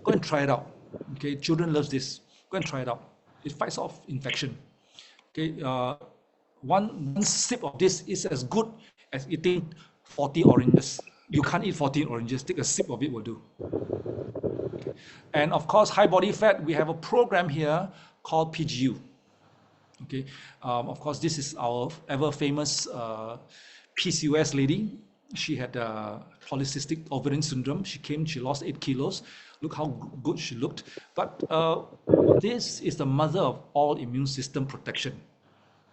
Go and try it out. Okay, children love this. Go and try it out. It fights off infection. Okay, one sip of this is as good as eating 40 oranges. You can't eat 14 oranges. Take a sip of it will do. Okay. And of course, high body fat, we have a program here called PGU. Okay. Of course, this is our ever famous PCOS lady. She had polycystic ovarian syndrome. She came, she lost 8 kilos. Look how good she looked. But this is the mother of all immune system protection.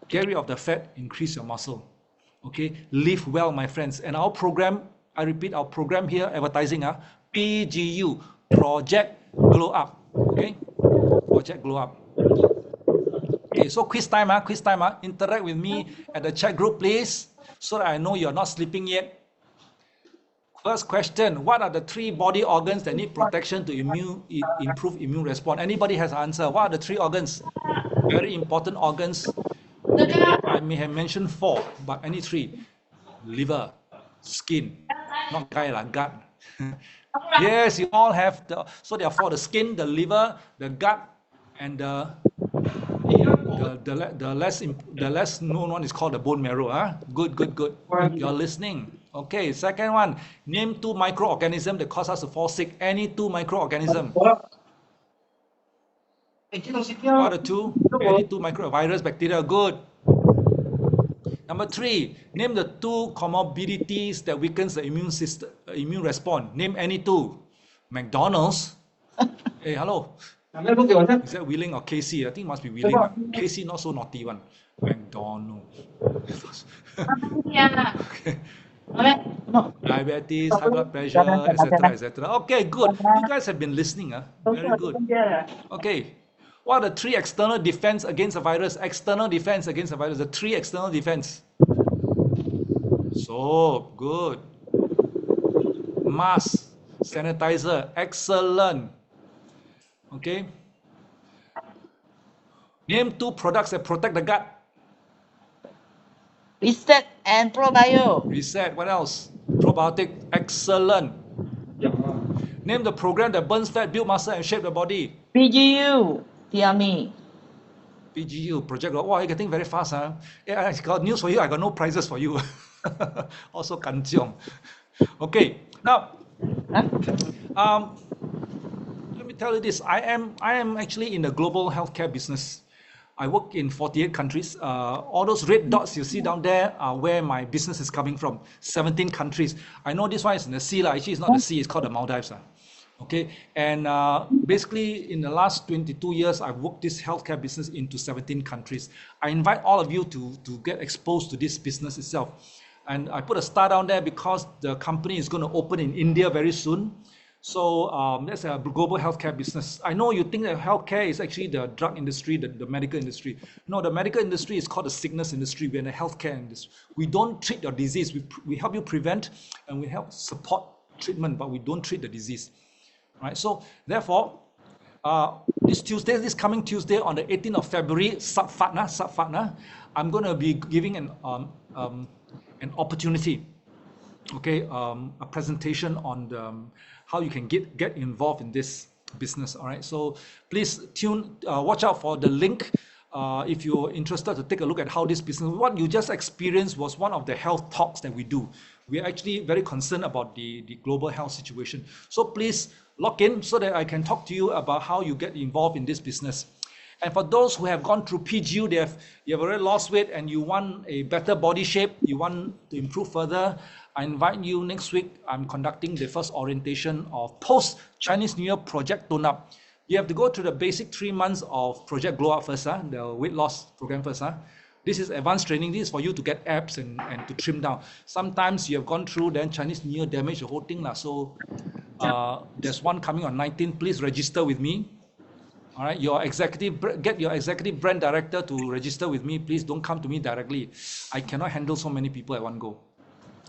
Get rid of the fat, increase your muscle. Okay, live well, my friends. And our program, I repeat, our program here, advertising, PGU, Project Glow Up. Okay, Project Glow Up. Okay, so quiz time, interact with me at the chat group, please, so that I know you're not sleeping yet. First question, what are the 3 body organs that need protection to improve immune response? Anybody has an answer? What are the 3 organs? Very important organs. I may have mentioned 4, but any 3. Liver, skin, not gut. Yes, you all have so therefore the skin, the liver, the gut, and the less known one is called the bone marrow. Good. You're listening. Okay, second one, name 2 microorganisms that cause us to fall sick. Any 2 microorganisms? What are the 2? Any 2 virus, bacteria, good. Number 3, name the 2 comorbidities that weakens the immune system, immune response. Name any 2. McDonald's. Hey, hello. Is that Willing or Casey? I think it must be Willing. Casey not so naughty one. McDonald's. Okay. Diabetes, high blood pressure, etc. Okay, good. You guys have been listening. Very good. Okay. What are the 3 external defense against a virus? External defense against a virus. The 3 external defense. Soap, good. Mask, sanitizer, excellent. Okay. Name 2 products that protect the gut. Reset and Probio. Reset, what else? Probiotic, excellent. Name the program that burns fat, build muscle, and shape the body. PGU, Tiami. PGU project. Wow, you're getting very fast, huh? Yeah, I got news for you. I got no prizes for you. Also kanjiong. Okay, now um, let me tell you this. I am actually in the global healthcare business. I work in 48 countries. All those red dots you see down there are where my business is coming from. 17 countries. I know this one is in the sea. Actually, it's not the sea. It's called the Maldives. Okay. And basically, in the last 22 years, I've worked this healthcare business into 17 countries. I invite all of you to get exposed to this business itself. And I put a star down there because the company is going to open in India very soon. So that's a global healthcare business. I know you think that healthcare is actually the drug industry, the medical industry. No, the medical industry is called the sickness industry. We're in the healthcare industry. We don't treat your disease. We help you prevent and we help support treatment, but we don't treat the disease. Right? So therefore, this coming Tuesday on the 18th of February, Subfatna, I'm going to be giving an opportunity, okay, a presentation on how you can get involved in this business. All right, so please watch out for the link if you're interested to take a look at how this business. What you just experienced was one of the health talks that we do. We're actually very concerned about the global health situation. So please log in so that I can talk to you about how you get involved in this business. And for those who have gone through PGU, you have already lost weight and you want a better body shape, you want to improve further, I invite you next week. I'm conducting the first orientation of post-Chinese New Year Project Tone Up. You have to go through the basic 3 months of Project Glow Up first, the weight loss program first. This is advanced training. This is for you to get abs and to trim down. Sometimes you have gone through, then Chinese New Year damage the whole thing. So there's one coming on 19th. Please register with me. All right, get your executive brand director to register with me. Please don't come to me directly. I cannot handle so many people at one go.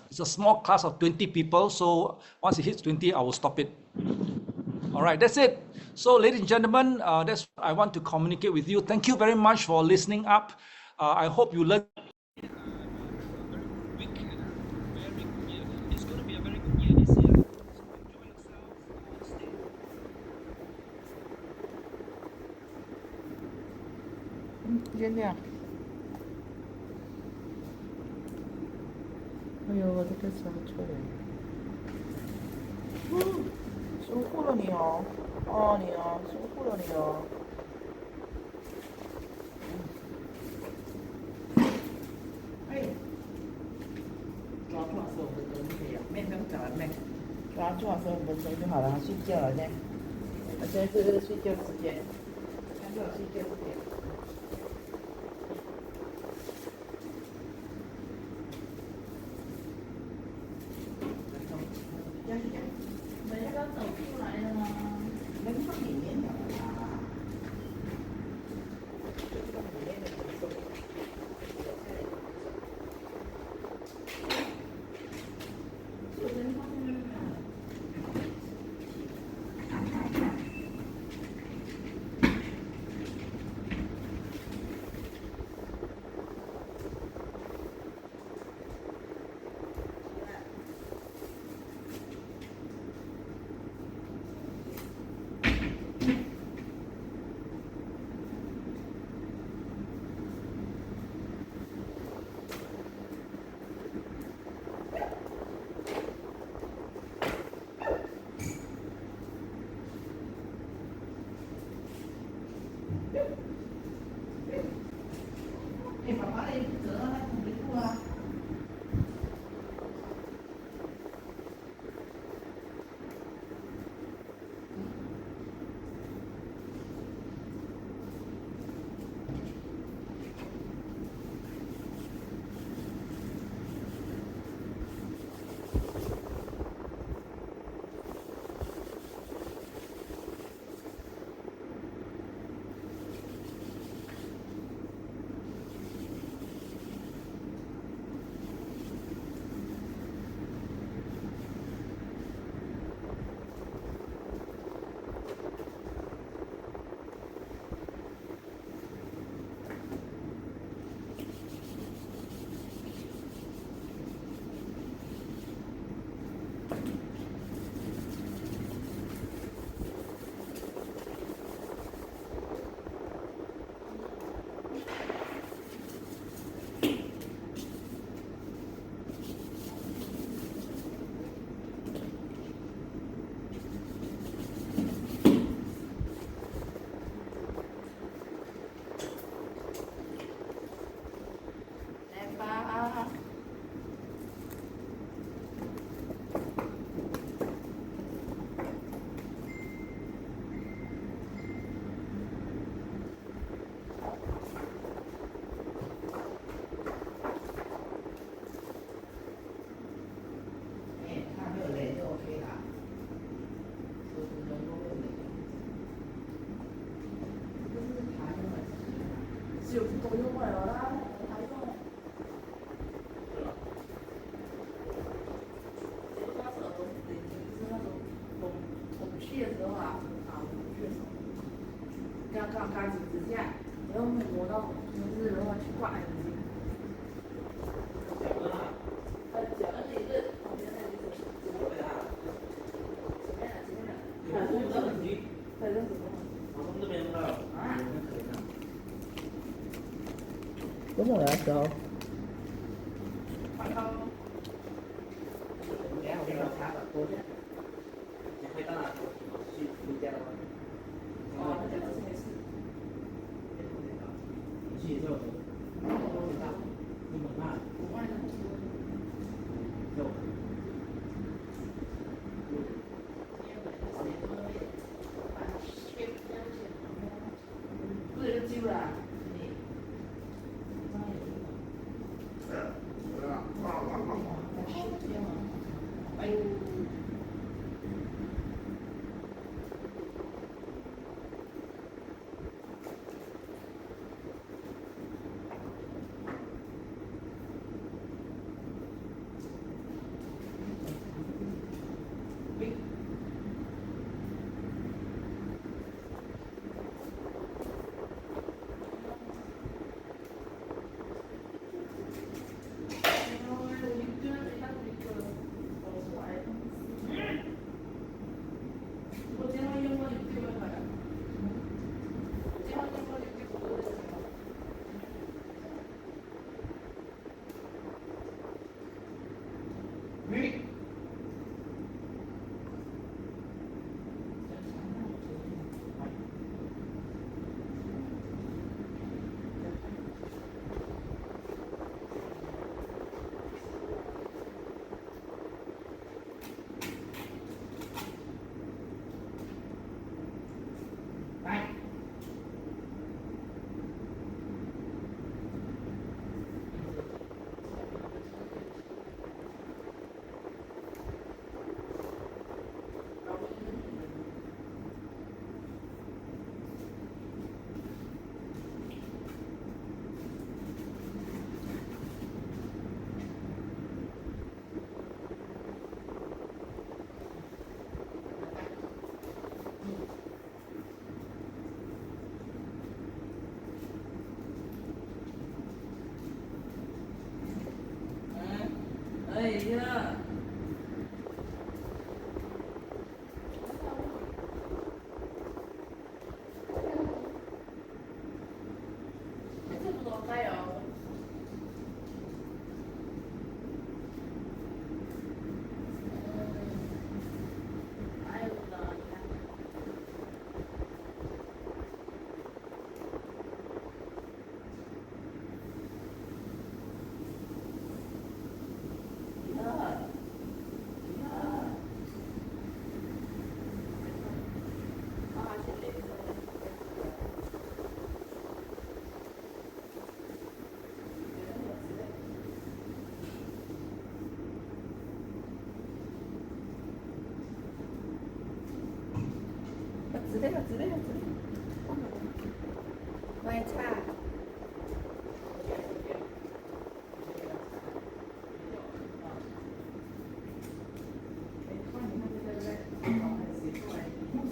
It's a small class of 20 people, so once it hits 20, I will stop it. All right, that's it. So, ladies and gentlemen, that's what I want to communicate with you. Thank you very much for listening up. I hope you learned. It's going to be a very good year this year. Enjoy yourselves. Stay. 原谅。哎呦，我这个手错了。辛苦了你哦，你哦，辛苦了你哦。哎，抓住15分钟就可以了，没那么早呢。抓住15分钟就好了，睡觉了呢。我现在是睡觉时间，看到睡觉时间。只有去多用了啦，还用。结果那时候都是就是那种我们去的时候啊，我们去的时候，刚紧之下，然后磨到就是然后去挂眼睛。脚那一个旁边那个就是前面的，在这什么？这边的啊，跟我来的时候，回到哪去你家了吗？那这个是没事。你去之后，你猛啊！肉。不是就啦。哎呦。哎呀！这么多菜哦。哎呦我的天！之类的。奶茶。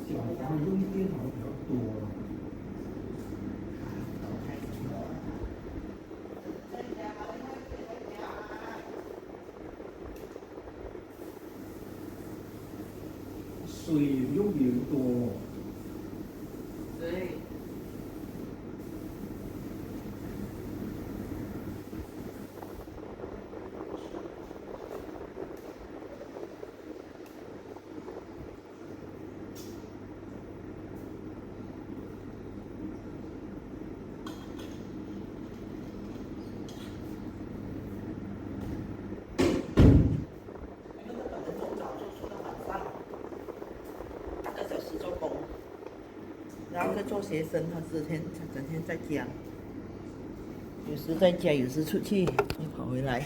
小孩用电脑比较多。水用比较多。对。然后做学生，他整天在家，有时在家，有时出去，又跑回来。